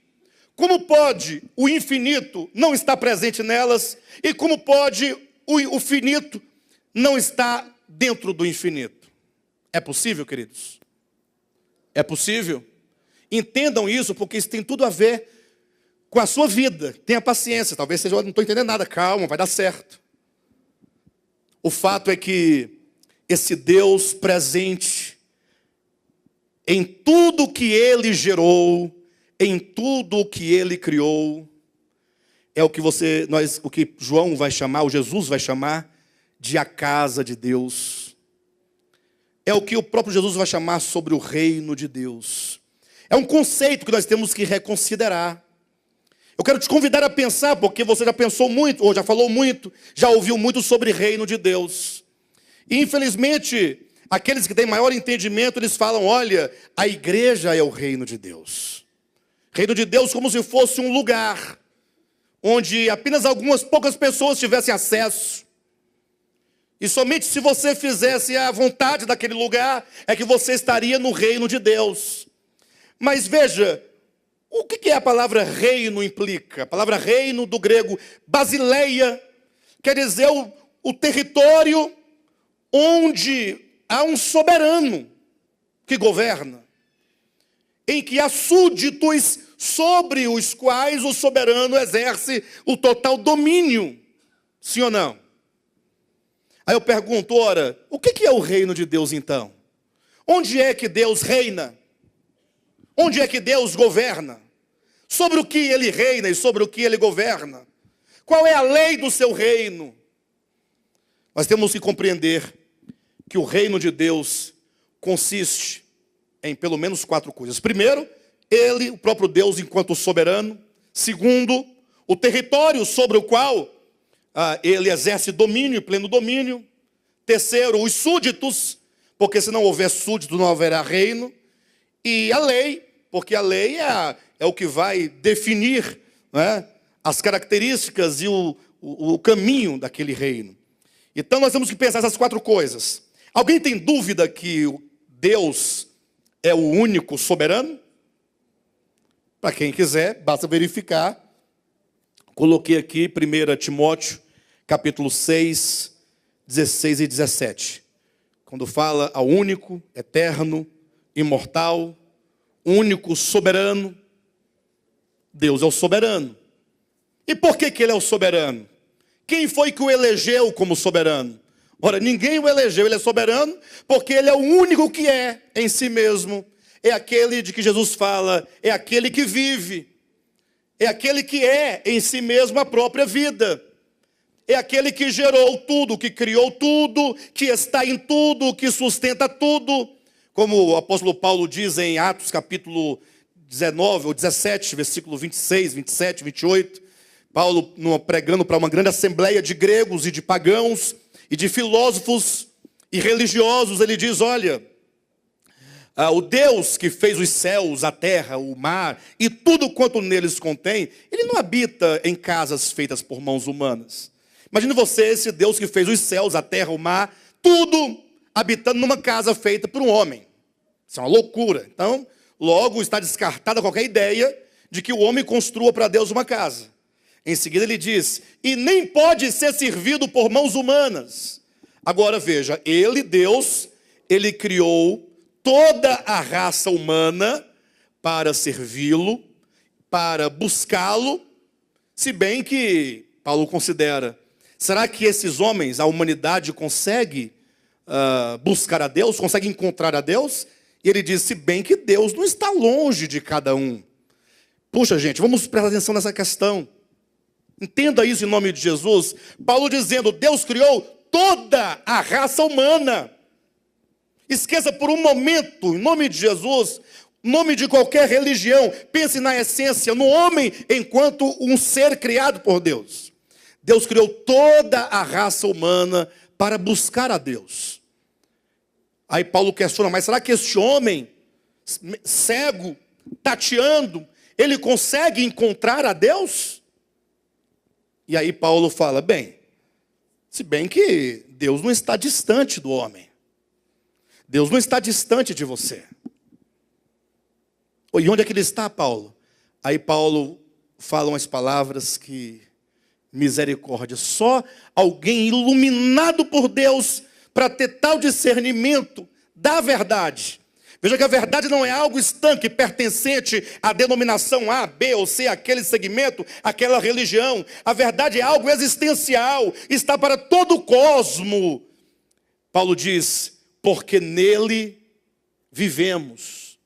como pode o infinito não estar presente nelas? E como pode o finito não estar dentro do infinito? É possível, queridos? É possível? Entendam isso, porque isso tem tudo a ver com a sua vida. Tenha paciência, talvez seja, não estou entendendo nada, calma, vai dar certo. O fato é que esse Deus presente em tudo que Ele gerou, em tudo que Ele criou, é o que o que João vai chamar, o Jesus vai chamar de a casa de Deus. É o que o próprio Jesus vai chamar sobre o reino de Deus. É um conceito que nós temos que reconsiderar. Eu quero te convidar a pensar, porque você já pensou muito, ou já falou muito, já ouviu muito sobre o reino de Deus. E infelizmente, aqueles que têm maior entendimento, eles falam, olha, a igreja é o reino de Deus. Reino de Deus como se fosse um lugar onde apenas algumas poucas pessoas tivessem acesso. E somente se você fizesse a vontade daquele lugar, é que você estaria no reino de Deus. Mas veja, o que a palavra reino implica? A palavra reino do grego basileia quer dizer o território onde há um soberano que governa, em que há súditos sobre os quais o soberano exerce o total domínio. Sim ou não? Aí eu pergunto, ora, o que é o reino de Deus então? Onde é que Deus reina? Onde é que Deus governa? Sobre o que Ele reina e sobre o que Ele governa? Qual é a lei do seu reino? Nós temos que compreender que o reino de Deus consiste em pelo menos 4 coisas. Primeiro, Ele, o próprio Deus, enquanto soberano. Segundo, o território sobre o qual Ele exerce domínio, pleno domínio. Terceiro, os súditos, porque se não houver súdito não haverá reino. E a lei, porque a lei é o que vai definir, né, as características e o caminho daquele reino. Então nós temos que pensar essas 4 coisas. Alguém tem dúvida que Deus é o único soberano? Para quem quiser, basta verificar. Coloquei aqui 1 Timóteo, capítulo 6, 16 e 17. Quando fala ao único, eterno, imortal, único, soberano. Deus é o soberano. E por que Ele é o soberano? Quem foi que o elegeu como soberano? Ora, ninguém o elegeu, Ele é soberano, porque Ele é o único que é em si mesmo. É aquele de que Jesus fala, é aquele que vive. É aquele que é em si mesmo a própria vida. É aquele que gerou tudo, que criou tudo, que está em tudo, que sustenta tudo. Como o apóstolo Paulo diz em Atos capítulo 19 ou 17, versículo 26, 27, 28. Paulo pregando para uma grande assembleia de gregos e de pagãos e de filósofos e religiosos, ele diz, olha, o Deus que fez os céus, a terra, o mar e tudo quanto neles contém, Ele não habita em casas feitas por mãos humanas. Imagine você, esse Deus que fez os céus, a terra, o mar, tudo habitando numa casa feita por um homem. Isso é uma loucura. Então, logo está descartada qualquer ideia de que o homem construa para Deus uma casa. Em seguida ele diz, e nem pode ser servido por mãos humanas. Agora veja, Ele, Deus, Ele criou toda a raça humana para servi-lo, para buscá-lo, se bem que Paulo considera, será que esses homens, a humanidade consegue buscar a Deus, consegue encontrar a Deus? E ele diz, se bem que Deus não está longe de cada um. Puxa gente, vamos prestar atenção nessa questão. Entenda isso em nome de Jesus. Paulo dizendo, Deus criou toda a raça humana. Esqueça por um momento, em nome de Jesus, em nome de qualquer religião, pense na essência, no homem enquanto um ser criado por Deus. Deus criou toda a raça humana para buscar a Deus. Aí Paulo questiona, mas será que este homem, cego, tateando, ele consegue encontrar a Deus? E aí Paulo fala, bem, se bem que Deus não está distante do homem. Deus não está distante de você. E onde é que Ele está, Paulo? Aí Paulo fala umas palavras que, misericórdia, só alguém iluminado por Deus para ter tal discernimento da verdade. Veja que a verdade não é algo estanque, pertencente à denominação A, B ou C, aquele segmento, aquela religião. A verdade é algo existencial, está para todo o cosmo. Paulo diz, porque nele vivemos,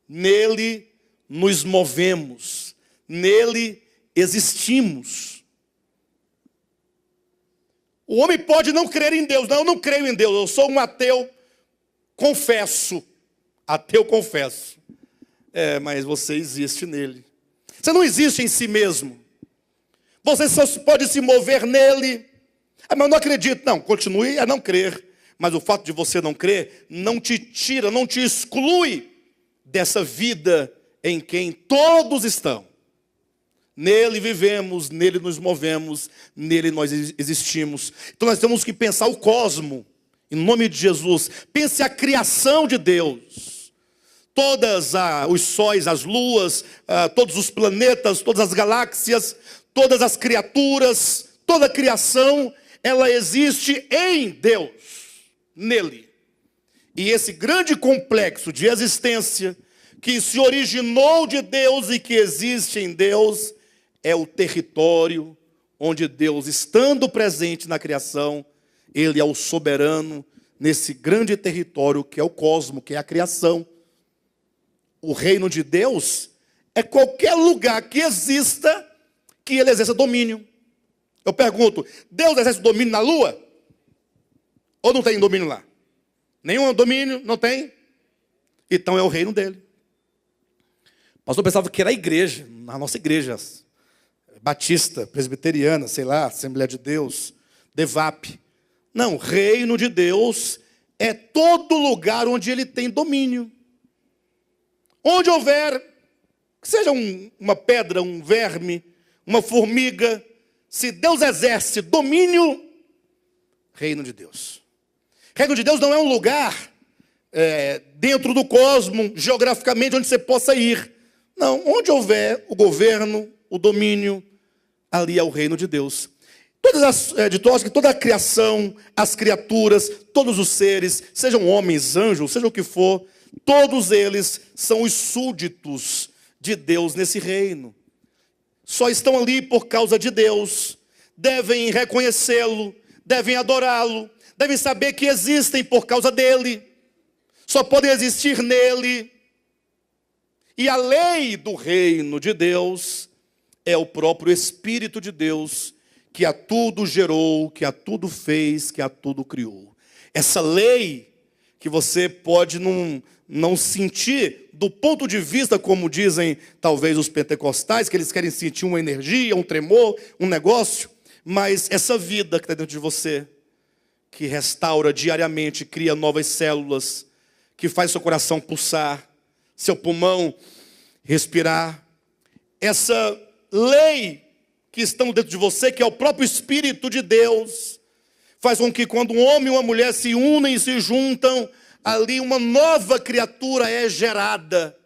nele nos movemos, nele existimos. O homem pode não crer em Deus. Não, eu não creio em Deus, eu sou um ateu, confesso. Ateu, confesso. Mas você existe nele. Você não existe em si mesmo. Você só pode se mover nele. Mas eu não acredito. Não, continue a não crer. Mas o fato de você não crer não te tira, não te exclui dessa vida em quem todos estão. Nele vivemos, nele nos movemos, nele nós existimos. Então nós temos que pensar o cosmo, em nome de Jesus. Pense a criação de Deus. Todos os sóis, as luas, todos os planetas, todas as galáxias, todas as criaturas, toda a criação, ela existe em Deus, nele. E esse grande complexo de existência que se originou de Deus e que existe em Deus, é o território onde Deus, estando presente na criação, ele é o soberano nesse grande território que é o cosmo, que é a criação. O reino de Deus é qualquer lugar que exista que ele exerça domínio. Eu pergunto, Deus exerce domínio na lua? Ou não tem domínio lá? Nenhum domínio, não tem? Então é o reino dele. O pastor pensava que era a igreja, a nossa igreja, batista, presbiteriana, sei lá, Assembleia de Deus, DEVAP. Não, reino de Deus é todo lugar onde ele tem domínio. Onde houver, que seja uma pedra, um verme, uma formiga, se Deus exerce domínio, reino de Deus. Reino de Deus não é um lugar dentro do cosmo, geograficamente, onde você possa ir. Não, onde houver o governo, o domínio, ali é o reino de Deus. Toda a criação, as criaturas, todos os seres, sejam homens, anjos, seja o que for, todos eles são os súditos de Deus nesse reino. Só estão ali por causa de Deus. Devem reconhecê-lo, devem adorá-lo, devem saber que existem por causa dele. Só podem existir nele. E a lei do reino de Deus é o próprio Espírito de Deus, que a tudo gerou, que a tudo fez, que a tudo criou. Essa lei que você pode não sentir do ponto de vista, como dizem talvez os pentecostais, que eles querem sentir uma energia, um tremor, um negócio, mas essa vida que está dentro de você, que restaura diariamente, cria novas células, que faz seu coração pulsar, seu pulmão respirar, essa lei que estão dentro de você, que é o próprio Espírito de Deus, faz com que quando um homem e uma mulher se unem e se juntam, ali uma nova criatura é gerada,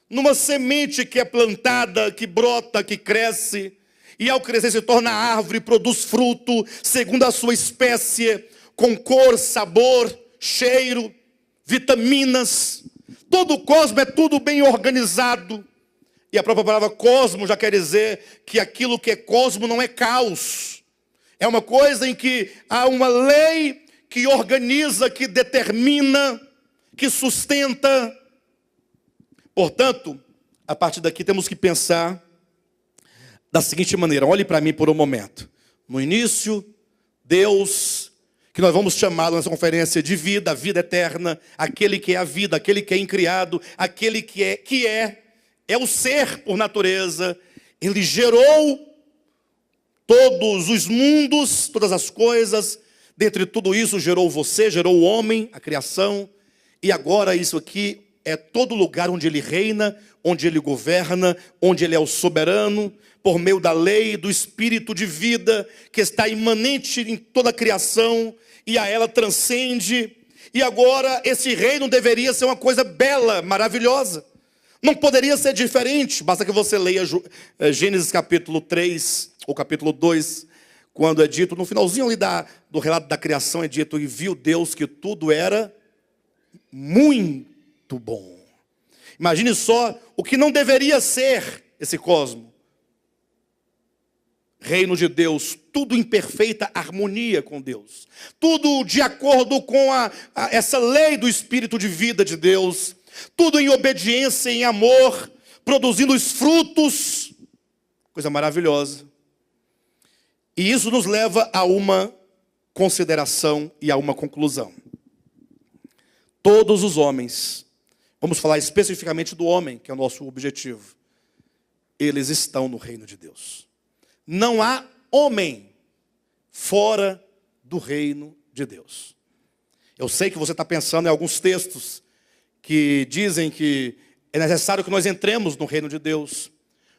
numa semente que é plantada, que brota, que cresce, e ao crescer se torna árvore, produz fruto, segundo a sua espécie, com cor, sabor, cheiro, vitaminas. Todo o cosmo é tudo bem organizado. E a própria palavra cosmo já quer dizer que aquilo que é cosmo não é caos. É uma coisa em que há uma lei que organiza, que determina, que sustenta. Portanto, a partir daqui temos que pensar da seguinte maneira. Olhe para mim por um momento. No início, Deus, que nós vamos chamar nessa conferência de vida, a vida eterna, aquele que é a vida, aquele que é incriado, aquele que é o ser por natureza. Ele gerou todos os mundos, todas as coisas. Dentre tudo isso, gerou você, gerou o homem, a criação. E agora isso aqui é todo lugar onde ele reina, onde ele governa, onde ele é o soberano, por meio da lei, do espírito de vida, que está imanente em toda a criação, e a ela transcende. E agora esse reino deveria ser uma coisa bela, maravilhosa. Não poderia ser diferente. Basta que você leia Gênesis capítulo 3, ou capítulo 2, quando é dito, no finalzinho ali do relato da criação, é dito, e viu Deus que tudo era muito muito bom. Imagine só o que não deveria ser esse cosmo. Reino de Deus, tudo em perfeita harmonia com Deus. Tudo de acordo com essa lei do Espírito de vida de Deus. Tudo em obediência, em amor, produzindo os frutos. Coisa maravilhosa. E isso nos leva a uma consideração e a uma conclusão. Todos os homens, vamos falar especificamente do homem, que é o nosso objetivo, eles estão no reino de Deus. Não há homem fora do reino de Deus. Eu sei que você está pensando em alguns textos que dizem que é necessário que nós entremos no reino de Deus.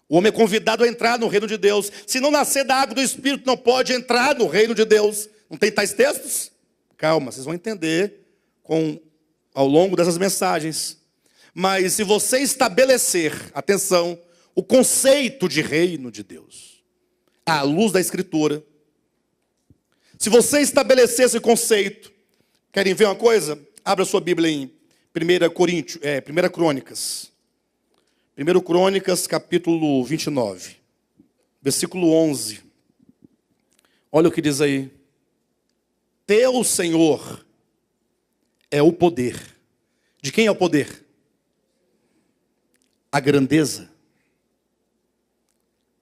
O homem é convidado a entrar no reino de Deus. Se não nascer da água do Espírito, não pode entrar no reino de Deus. Não tem tais textos? Calma, vocês vão entender ao longo dessas mensagens. Mas se você estabelecer, atenção, o conceito de reino de Deus, à luz da Escritura, se você estabelecer esse conceito, querem ver uma coisa? Abra sua Bíblia em 1 Crônicas. 1 Crônicas, capítulo 29, versículo 11. Olha o que diz aí. Teu Senhor é o poder. De quem é o poder? A grandeza,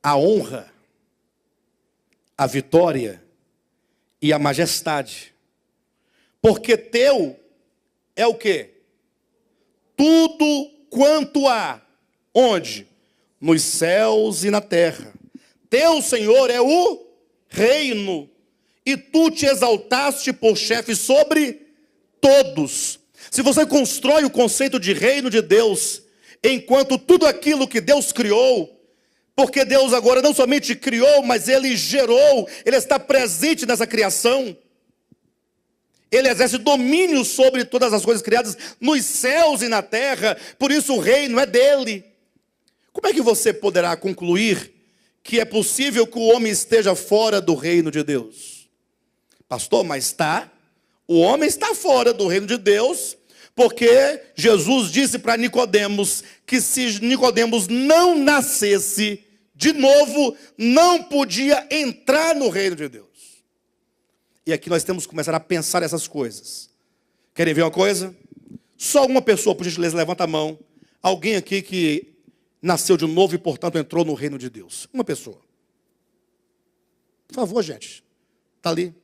a honra, a vitória e a majestade. Porque teu é o quê? Tudo quanto há. Onde? Nos céus e na terra. Teu Senhor é o reino. E tu te exaltaste por chefe sobre todos. Se você constrói o conceito de reino de Deus, enquanto tudo aquilo que Deus criou, porque Deus agora não somente criou, mas Ele gerou, Ele está presente nessa criação. Ele exerce domínio sobre todas as coisas criadas nos céus e na terra, por isso o reino é dele. Como é que você poderá concluir que é possível que o homem esteja fora do reino de Deus? Pastor, mas está. O homem está fora do reino de Deus, porque Jesus disse para Nicodemos que se Nicodemos não nascesse de novo, não podia entrar no reino de Deus. E aqui nós temos que começar a pensar essas coisas. Querem ver uma coisa? Só uma pessoa, por gentileza, levanta a mão. Alguém aqui que nasceu de novo e, portanto, entrou no reino de Deus. Uma pessoa. Por favor, gente. Está ali.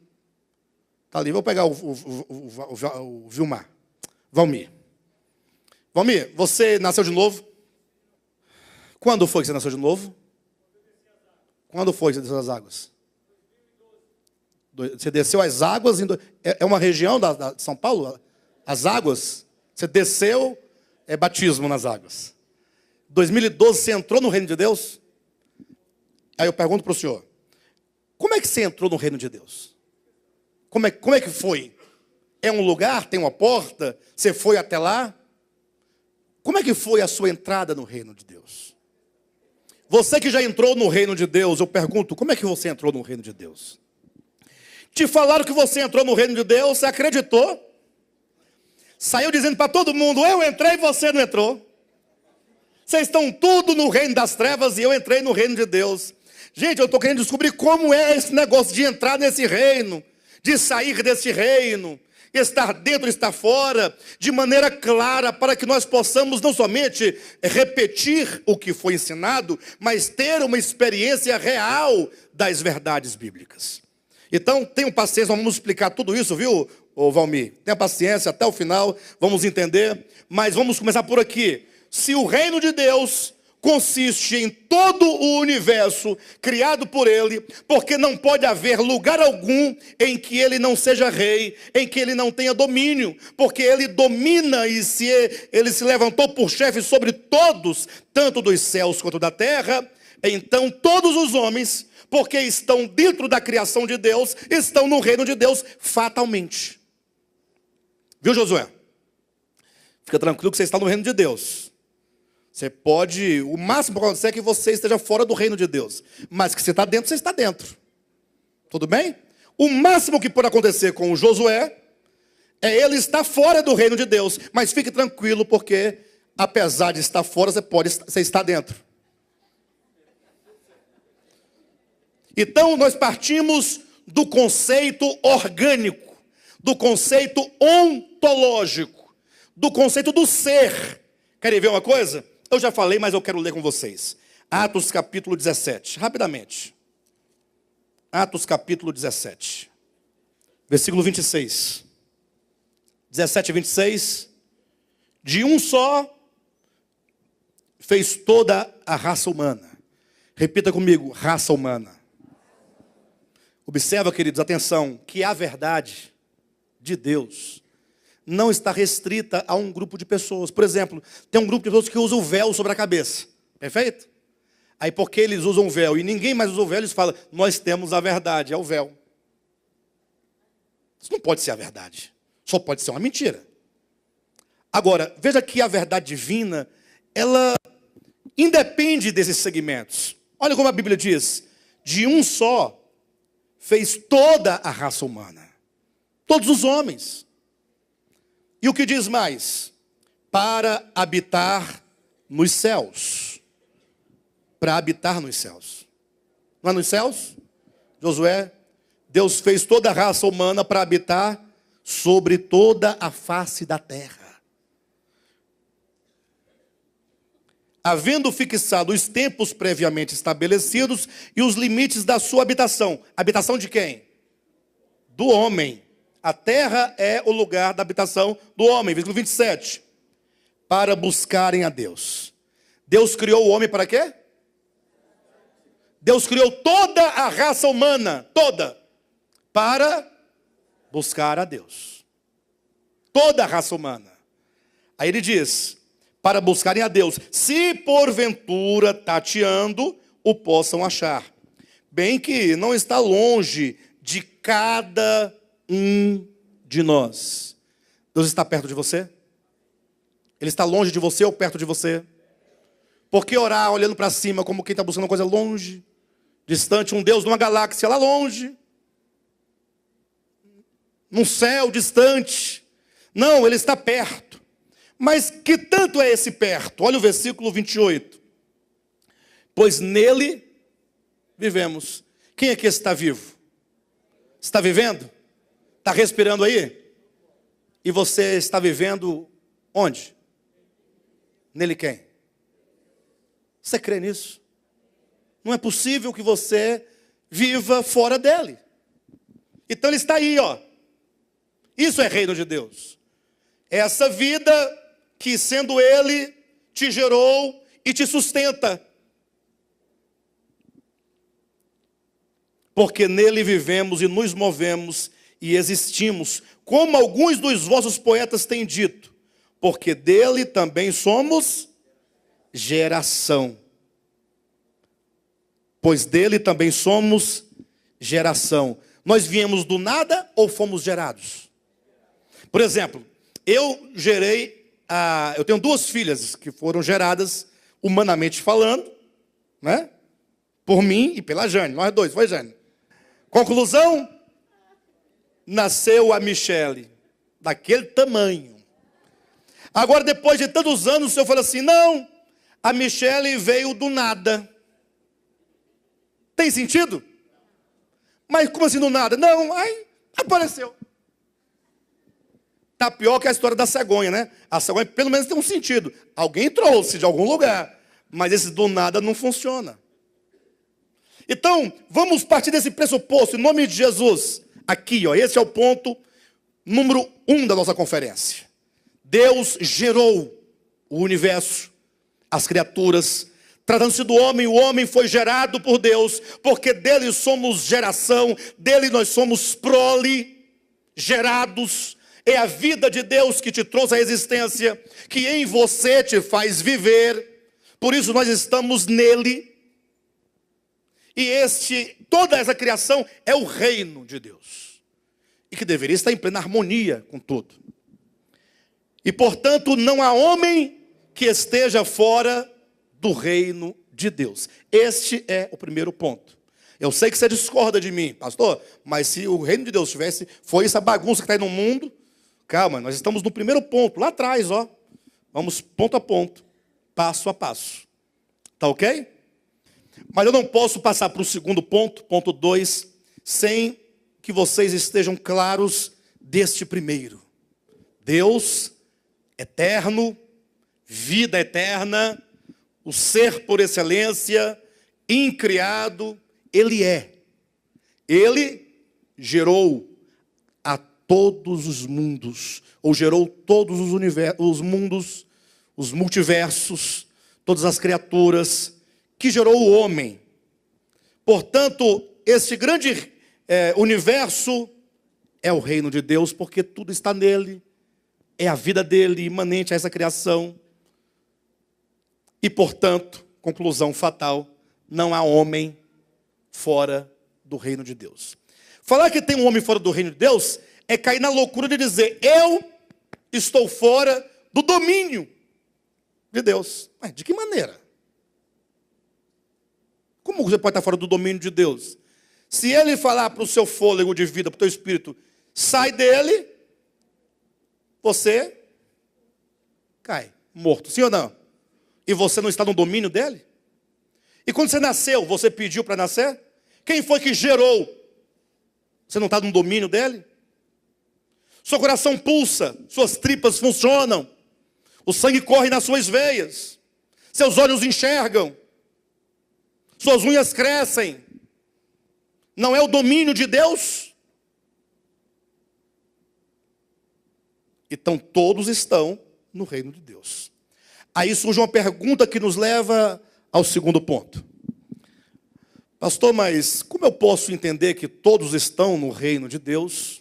Está ali. Vou pegar o Vilmar. Valmir. Valmir, você nasceu de novo? Quando foi que você nasceu de novo? Quando foi que você desceu as águas? Você desceu as águas? É uma região de São Paulo? As águas? Você desceu, é batismo nas águas. 2012 você entrou no reino de Deus? Aí eu pergunto para o senhor, como é que você entrou no reino de Deus? Como é que foi? É um lugar, tem uma porta, você foi até lá? Como é que foi a sua entrada no reino de Deus? Você que já entrou no reino de Deus, eu pergunto, como é que você entrou no reino de Deus? Te falaram que você entrou no reino de Deus, você acreditou? Saiu dizendo para todo mundo, eu entrei e você não entrou. Vocês estão tudo no reino das trevas e eu entrei no reino de Deus. Gente, eu estou querendo descobrir como é esse negócio de entrar nesse reino, de sair desse reino, estar dentro e estar fora, de maneira clara, para que nós possamos não somente repetir o que foi ensinado, mas ter uma experiência real das verdades bíblicas. Então, tenham paciência, vamos explicar tudo isso, viu, Valmir? Tenha paciência, até o final, vamos entender, mas vamos começar por aqui. Se o reino de Deus consiste em todo o universo criado por Ele, porque não pode haver lugar algum em que Ele não seja rei, em que Ele não tenha domínio, porque Ele domina e Ele se levantou por chefe sobre todos, tanto dos céus quanto da terra, então todos os homens, porque estão dentro da criação de Deus, estão no reino de Deus fatalmente. Viu, Josué? Fica tranquilo que você está no reino de Deus. Você pode, o máximo que acontecer é que você esteja fora do reino de Deus. Mas que você está dentro, você está dentro. Tudo bem? O máximo que pode acontecer com o Josué ele estar fora do reino de Deus. Mas fique tranquilo, porque apesar de estar fora, você está dentro. Então nós partimos do conceito orgânico, do conceito ontológico, do conceito do ser. Querem ver uma coisa? Eu já falei, mas eu quero ler com vocês. Atos capítulo 17, rapidamente. Atos capítulo 17, versículo 26. 17 e 26. De um só fez toda a raça humana. Repita comigo, raça humana. Observa, queridos, atenção, que a verdade de Deus não está restrita a um grupo de pessoas. Por exemplo, tem um grupo de pessoas que usa o véu sobre a cabeça. Perfeito? Aí porque eles usam o véu e ninguém mais usa o véu, eles falam, nós temos a verdade, é o véu. Isso não pode ser a verdade. Só pode ser uma mentira. Agora, veja que a verdade divina, ela independe desses segmentos. Olha como a Bíblia diz, de um só fez toda a raça humana. Todos os homens. E o que diz mais? Para habitar nos céus. Para habitar nos céus. Não é nos céus? Josué, Deus fez toda a raça humana para habitar sobre toda a face da terra. Havendo fixado os tempos previamente estabelecidos e os limites da sua habitação. Habitação de quem? Do homem. A terra é o lugar da habitação do homem. Versículo 27. Para buscarem a Deus. Deus criou o homem para quê? Deus criou toda a raça humana, toda, para buscar a Deus. Toda a raça humana. Aí ele diz, para buscarem a Deus, se porventura tateando o possam achar. Bem que não está longe de cada um de nós. Deus está perto de você? Ele está longe de você ou perto de você? Por que orar olhando para cima como quem está buscando uma coisa longe? Distante, um Deus numa galáxia lá longe. Num céu distante. Não, ele está perto. Mas que tanto é esse perto? Olha o versículo 28. Pois nele vivemos. Quem aqui está vivo? Está vivendo? Está respirando aí? E você está vivendo onde? Nele quem? Você crê nisso? Não é possível que você viva fora dele. Então ele está aí, ó. Isso é reino de Deus. É essa vida que, sendo ele, te gerou e te sustenta. Porque nele vivemos e nos movemos e existimos, como alguns dos vossos poetas têm dito, porque dele também somos geração. Pois dele também somos geração. Nós viemos do nada ou fomos gerados? Por exemplo, eu tenho duas filhas que foram geradas, humanamente falando, né? Por mim e pela Jane, nós dois, foi Jane. Conclusão, nasceu a Michele, daquele tamanho. Agora, depois de tantos anos, o senhor fala assim, não, a Michele veio do nada. Tem sentido? Mas como assim do nada? Não, aí apareceu. Tá pior que a história da cegonha, né? A cegonha pelo menos tem um sentido. Alguém trouxe de algum lugar. Mas esse do nada não funciona. Então, vamos partir desse pressuposto, em nome de Jesus. Aqui, ó, esse é o ponto número 1 da nossa conferência. Deus gerou o universo, as criaturas. Tratando-se do homem, o homem foi gerado por Deus, porque dele somos geração, dele nós somos prole, gerados. É a vida de Deus que te trouxe a existência, que em você te faz viver. Por isso nós estamos nele. E toda essa criação é o reino de Deus. E que deveria estar em plena harmonia com tudo. E portanto não há homem que esteja fora do reino de Deus. Este é o primeiro ponto. Eu sei que você discorda de mim, pastor, mas se o reino de Deus foi essa bagunça que está aí no mundo, Calma, nós estamos no primeiro ponto, lá atrás, ó. Vamos ponto a ponto, passo a passo. Tá ok? Mas eu não posso passar para o segundo ponto, ponto 2, sem que vocês estejam claros deste primeiro. Deus eterno, vida eterna, o ser por excelência, incriado, Ele é. Ele gerou a todos os mundos, ou gerou todos os mundos, os multiversos, todas as criaturas, que gerou o homem. Portanto, este grande universo é o reino de Deus, porque tudo está nele, é a vida dele, imanente a essa criação. E, portanto, conclusão fatal, não há homem fora do reino de Deus. Falar que tem um homem fora do reino de Deus é cair na loucura de dizer, eu estou fora do domínio de Deus. Mas de que maneira? Como você pode estar fora do domínio de Deus? Se ele falar para o seu fôlego de vida, para o teu espírito, sai dele, você cai, morto. Sim ou não? E você não está no domínio dele? E quando você nasceu, você pediu para nascer? Quem foi que gerou? Você não está no domínio dele? Seu coração pulsa, suas tripas funcionam, o sangue corre nas suas veias, seus olhos enxergam, suas unhas crescem. Não é o domínio de Deus? Então todos estão no reino de Deus. Aí surge uma pergunta que nos leva ao segundo ponto. Pastor, mas como eu posso entender que todos estão no reino de Deus,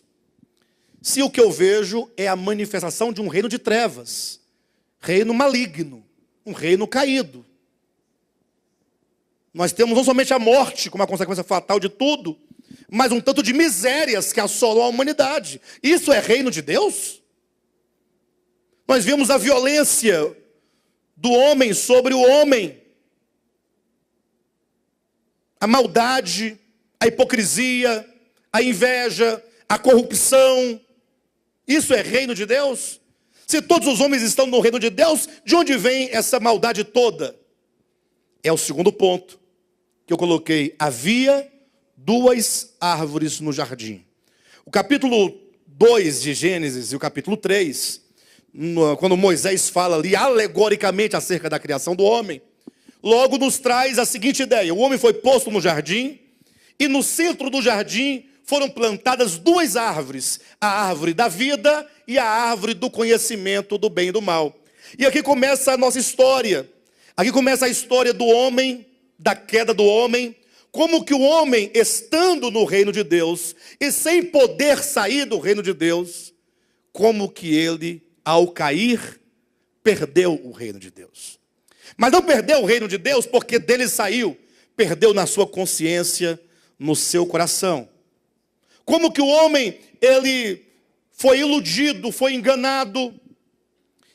se o que eu vejo é a manifestação de um reino de trevas, reino maligno, um reino caído? Nós temos não somente a morte como a consequência fatal de tudo, mas um tanto de misérias que assolam a humanidade. Isso é reino de Deus? Nós vimos a violência do homem sobre o homem, a maldade, a hipocrisia, a inveja, a corrupção. Isso é reino de Deus? Se todos os homens estão no reino de Deus, de onde vem essa maldade toda? É o segundo ponto que eu coloquei. Havia duas árvores no jardim. O capítulo 2 de Gênesis e o capítulo 3, quando Moisés fala ali alegoricamente acerca da criação do homem, logo nos traz a seguinte ideia. O homem foi posto no jardim e no centro do jardim foram plantadas duas árvores, a árvore da vida e a árvore do conhecimento do bem e do mal. E aqui começa a nossa história. Aqui começa a história do homem, da queda do homem, como que o homem, estando no reino de Deus e sem poder sair do reino de Deus, como que ele, ao cair, perdeu o reino de Deus. Mas não perdeu o reino de Deus porque dele saiu, perdeu na sua consciência, no seu coração. Como que o homem, ele foi iludido, foi enganado,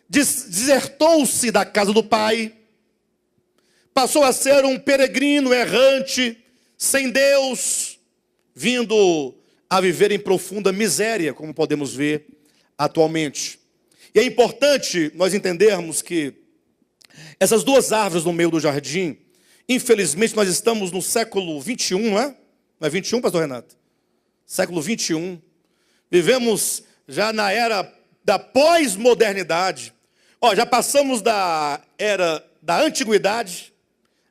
desertou-se da casa do pai, passou a ser um peregrino errante, sem Deus, vindo a viver em profunda miséria, como podemos ver atualmente. E é importante nós entendermos que essas duas árvores no meio do jardim, infelizmente nós estamos no século 21, não é? Não é 21, pastor Renato? Século 21. Vivemos já na era da pós-modernidade. Já passamos da era da antiguidade,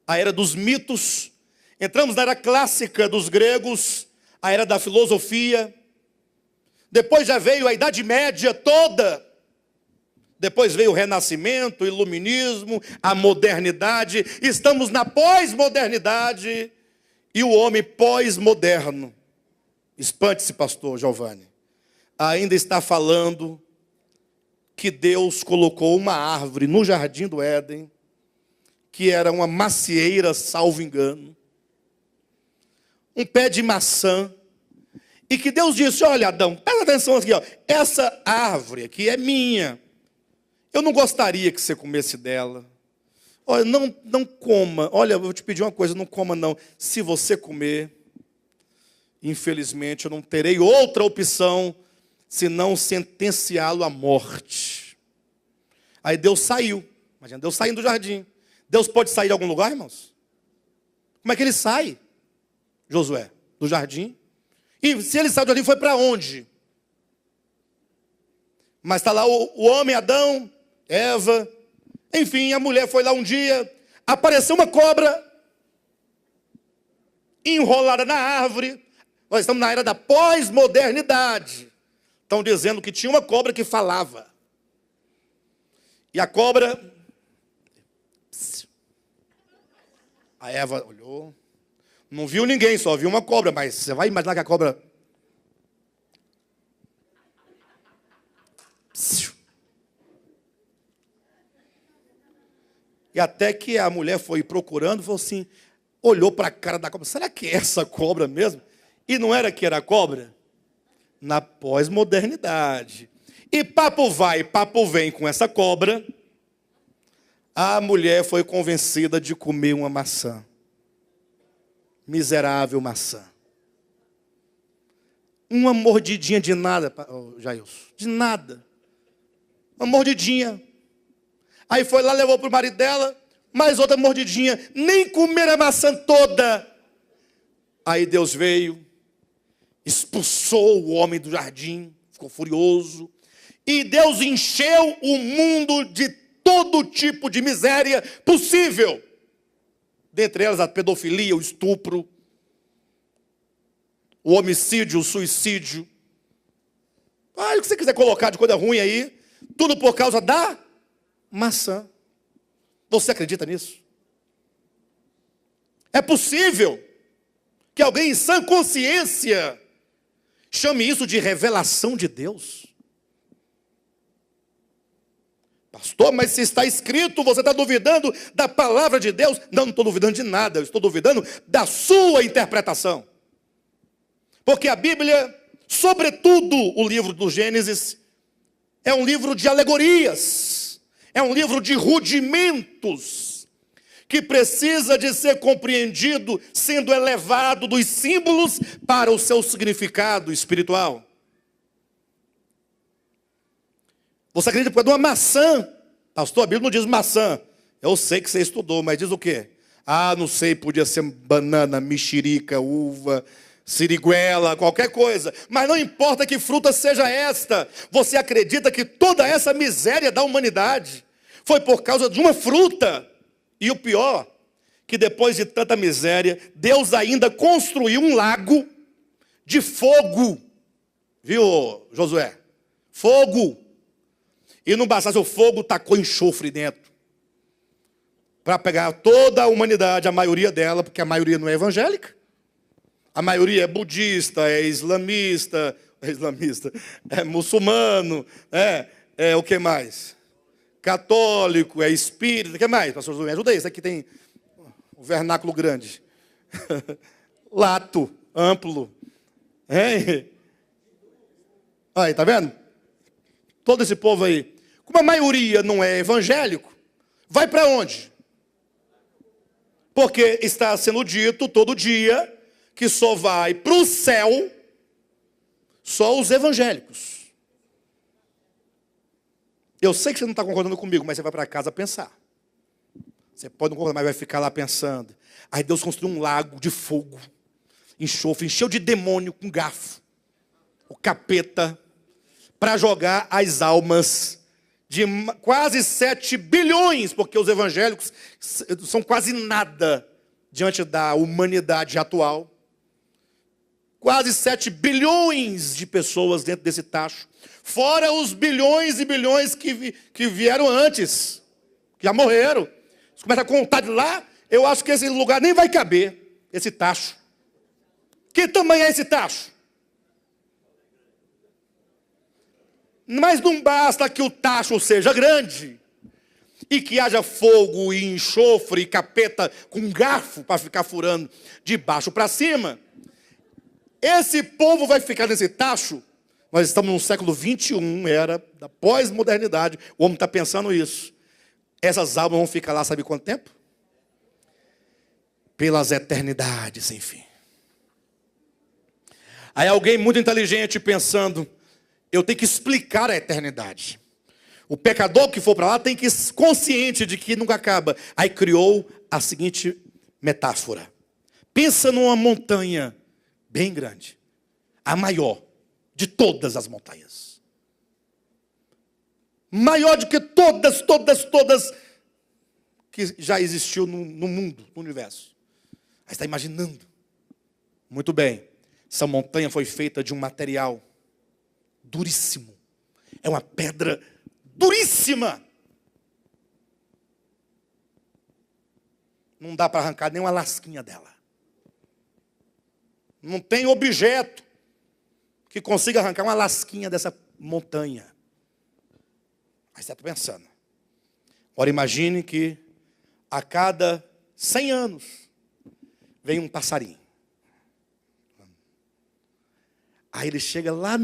a era dos mitos. Entramos na era clássica dos gregos, a era da filosofia. Depois já veio a Idade Média toda. Depois veio o Renascimento, o Iluminismo, a modernidade. Estamos na pós-modernidade e o homem pós-moderno. Espante-se, pastor Giovanni. Ainda está falando que Deus colocou uma árvore no jardim do Éden, que era uma macieira, salvo engano, um pé de maçã, e que Deus disse, olha Adão, presta atenção aqui, essa árvore aqui é minha, eu não gostaria que você comesse dela, olha, não coma, olha, eu vou te pedir uma coisa, não coma não, se você comer, infelizmente eu não terei outra opção, senão sentenciá-lo à morte. Aí Deus saiu. Imagina, Deus saindo do jardim. Deus pode sair de algum lugar, irmãos? Como é que ele sai, Josué? Do jardim? E se ele saiu do jardim, foi para onde? Mas está lá o homem, Adão, Eva. Enfim, a mulher foi lá um dia. Apareceu uma cobra enrolada na árvore. Nós estamos na era da pós-modernidade. Estão dizendo que tinha uma cobra que falava. E a cobra... A Eva olhou. Não viu ninguém, só viu uma cobra. Mas você vai imaginar que a cobra... E até que a mulher foi procurando, falou assim, olhou para a cara da cobra. Será que é essa cobra mesmo? E não era que era cobra? Na pós-modernidade. E papo vai, papo vem com essa cobra. A mulher foi convencida de comer uma maçã. Miserável maçã. Uma mordidinha de nada, Jailson. De nada. Uma mordidinha. Aí foi lá, levou para o marido dela, mais outra mordidinha. Nem comer a maçã toda. Aí Deus veio, expulsou o homem do jardim, ficou furioso. E Deus encheu o mundo de todo tipo de miséria possível. Dentre elas a pedofilia, o estupro, o homicídio, o suicídio. O que você quiser colocar de coisa ruim aí, tudo por causa da maçã. Você acredita nisso? É possível que alguém em sã consciência chame isso de revelação de Deus? Pastor, mas se está escrito, você está duvidando da palavra de Deus? Não estou duvidando de nada, eu estou duvidando da sua interpretação. Porque a Bíblia, sobretudo o livro do Gênesis, é um livro de alegorias, é um livro de rudimentos, que precisa de ser compreendido, sendo elevado dos símbolos para o seu significado espiritual. Você acredita por causa de uma maçã? Pastor, a Bíblia não diz maçã. Eu sei que você estudou, mas diz o quê? Não sei, podia ser banana, mexerica, uva, siriguela, qualquer coisa. Mas não importa que fruta seja esta. Você acredita que toda essa miséria da humanidade foi por causa de uma fruta? E o pior, que depois de tanta miséria, Deus ainda construiu um lago de fogo. Viu, Josué? Fogo. E não bastasse o fogo, tacou enxofre dentro. Para pegar toda a humanidade, a maioria dela, porque a maioria não é evangélica. A maioria é budista, é islamista, é muçulmano, é o que mais? Católico, é espírita, o que mais? Pastor, me ajuda aí, isso aqui tem um vernáculo grande. Lato, amplo. Aí, tá vendo? Todo esse povo aí. Como a maioria não é evangélico, vai para onde? Porque está sendo dito todo dia que só vai para o céu só os evangélicos. Eu sei que você não está concordando comigo, mas você vai para casa pensar. Você pode não concordar, mas vai ficar lá pensando. Aí Deus construiu um lago de fogo, enxofre, encheu de demônio com garfo, o capeta, para jogar as almas de quase 7 bilhões, porque os evangélicos são quase nada diante da humanidade atual. Quase 7 bilhões de pessoas dentro desse tacho, fora os bilhões e bilhões que vieram antes, que já morreram. Você começa a contar de lá, eu acho que esse lugar nem vai caber, esse tacho. Que tamanho é esse tacho? Mas não basta que o tacho seja grande e que haja fogo e enxofre e capeta com garfo para ficar furando de baixo para cima. Esse povo vai ficar nesse tacho. Nós estamos no século 21, era da pós-modernidade. O homem está pensando isso. Essas almas vão ficar lá sabe quanto tempo? Pelas eternidades, sem fim. Aí alguém muito inteligente pensando... eu tenho que explicar a eternidade. O pecador que for para lá tem que ser consciente de que nunca acaba. Aí criou a seguinte metáfora. Pensa numa montanha bem grande. A maior de todas as montanhas. Maior do que todas que já existiu no mundo, no universo. Aí está imaginando. Muito bem. Essa montanha foi feita de um material duríssimo. É uma pedra duríssima. Não dá para arrancar nem uma lasquinha dela. Não tem objeto que consiga arrancar uma lasquinha dessa montanha. Aí você está pensando. Agora imagine que a cada 100 anos vem um passarinho. Aí ele chega lá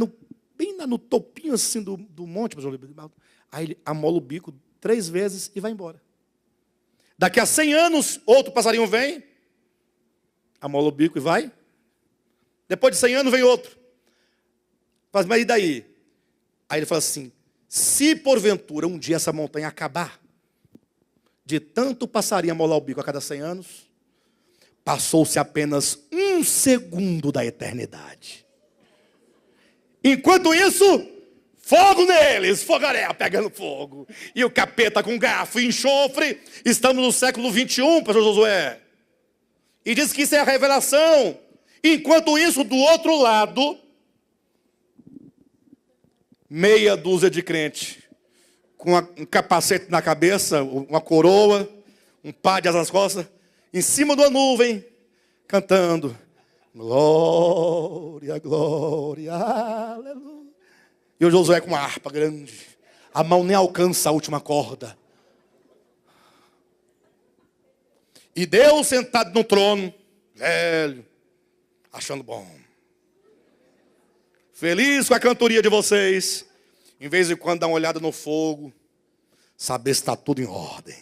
bem lá no topinho assim do monte, aí ele amola o bico 3 vezes e vai embora. Daqui a 100 anos, outro passarinho vem, amola o bico e vai. Depois de 100 anos vem outro. Mas e daí? Aí ele fala assim, se porventura um dia essa montanha acabar, de tanto passarinho amolar o bico a cada 100 anos, passou-se apenas 1 segundo da eternidade. Enquanto isso, fogo neles, fogaréu pegando fogo. E o capeta com garfo e enxofre. Estamos no século 21, pastor Josué. E diz que isso é a revelação. Enquanto isso, do outro lado, meia dúzia de crente, com um capacete na cabeça, uma coroa, um pá de asas nas costas, em cima de uma nuvem, cantando. Glória, glória, aleluia. E o Josué com uma harpa grande. A mão nem alcança a última corda. E Deus sentado no trono, velho, achando bom. Feliz com a cantoria de vocês. Em vez de quando dá uma olhada no fogo, saber se está tudo em ordem.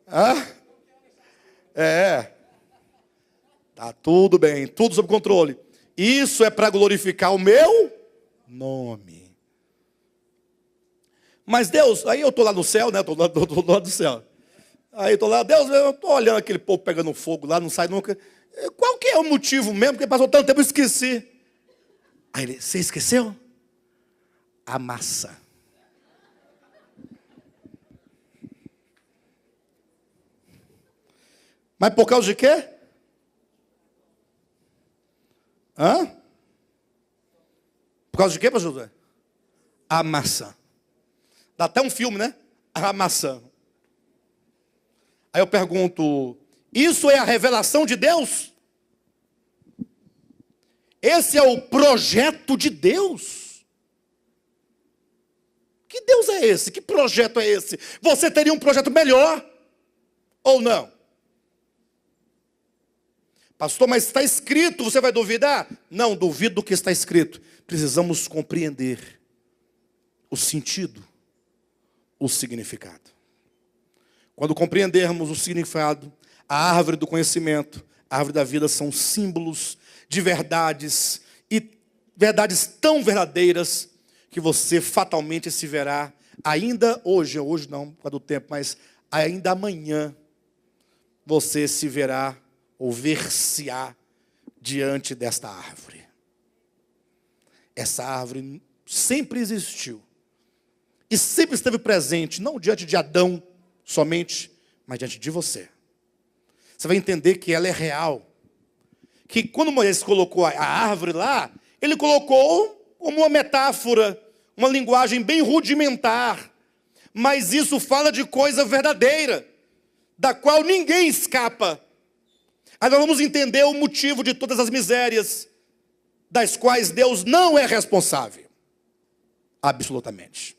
Hã? Tá tudo bem, tudo sob controle. Isso é para glorificar o meu nome. Mas Deus, aí eu estou lá no céu, né? Estou lá do lado do céu. Aí eu estou lá, Deus, eu estou olhando aquele povo pegando fogo lá, não sai nunca. Qual que é o motivo mesmo? Porque passou tanto tempo, eu esqueci. Aí ele, você esqueceu? A massa. Mas por causa de quê? Hã? Por causa de quê, pastor José? A maçã. Dá até um filme, né? A maçã. Aí eu pergunto, isso é a revelação de Deus? Esse é o projeto de Deus? Que Deus é esse? Que projeto é esse? Você teria um projeto melhor? Ou não? Pastor, mas está escrito, você vai duvidar? Não, duvido do que está escrito. Precisamos compreender o sentido, o significado. Quando compreendermos o significado, a árvore do conhecimento, a árvore da vida são símbolos de verdades, e verdades tão verdadeiras, que você fatalmente se verá, ainda hoje não por causa do tempo, mas ainda amanhã, você se verá, ou ver-se-á diante desta árvore. Essa árvore sempre existiu. E sempre esteve presente, não diante de Adão somente, mas diante de você. Você vai entender que ela é real. Que quando Moisés colocou a árvore lá, ele colocou como uma metáfora, uma linguagem bem rudimentar. Mas isso fala de coisa verdadeira, da qual ninguém escapa. Agora vamos entender o motivo de todas as misérias, das quais Deus não é responsável. Absolutamente.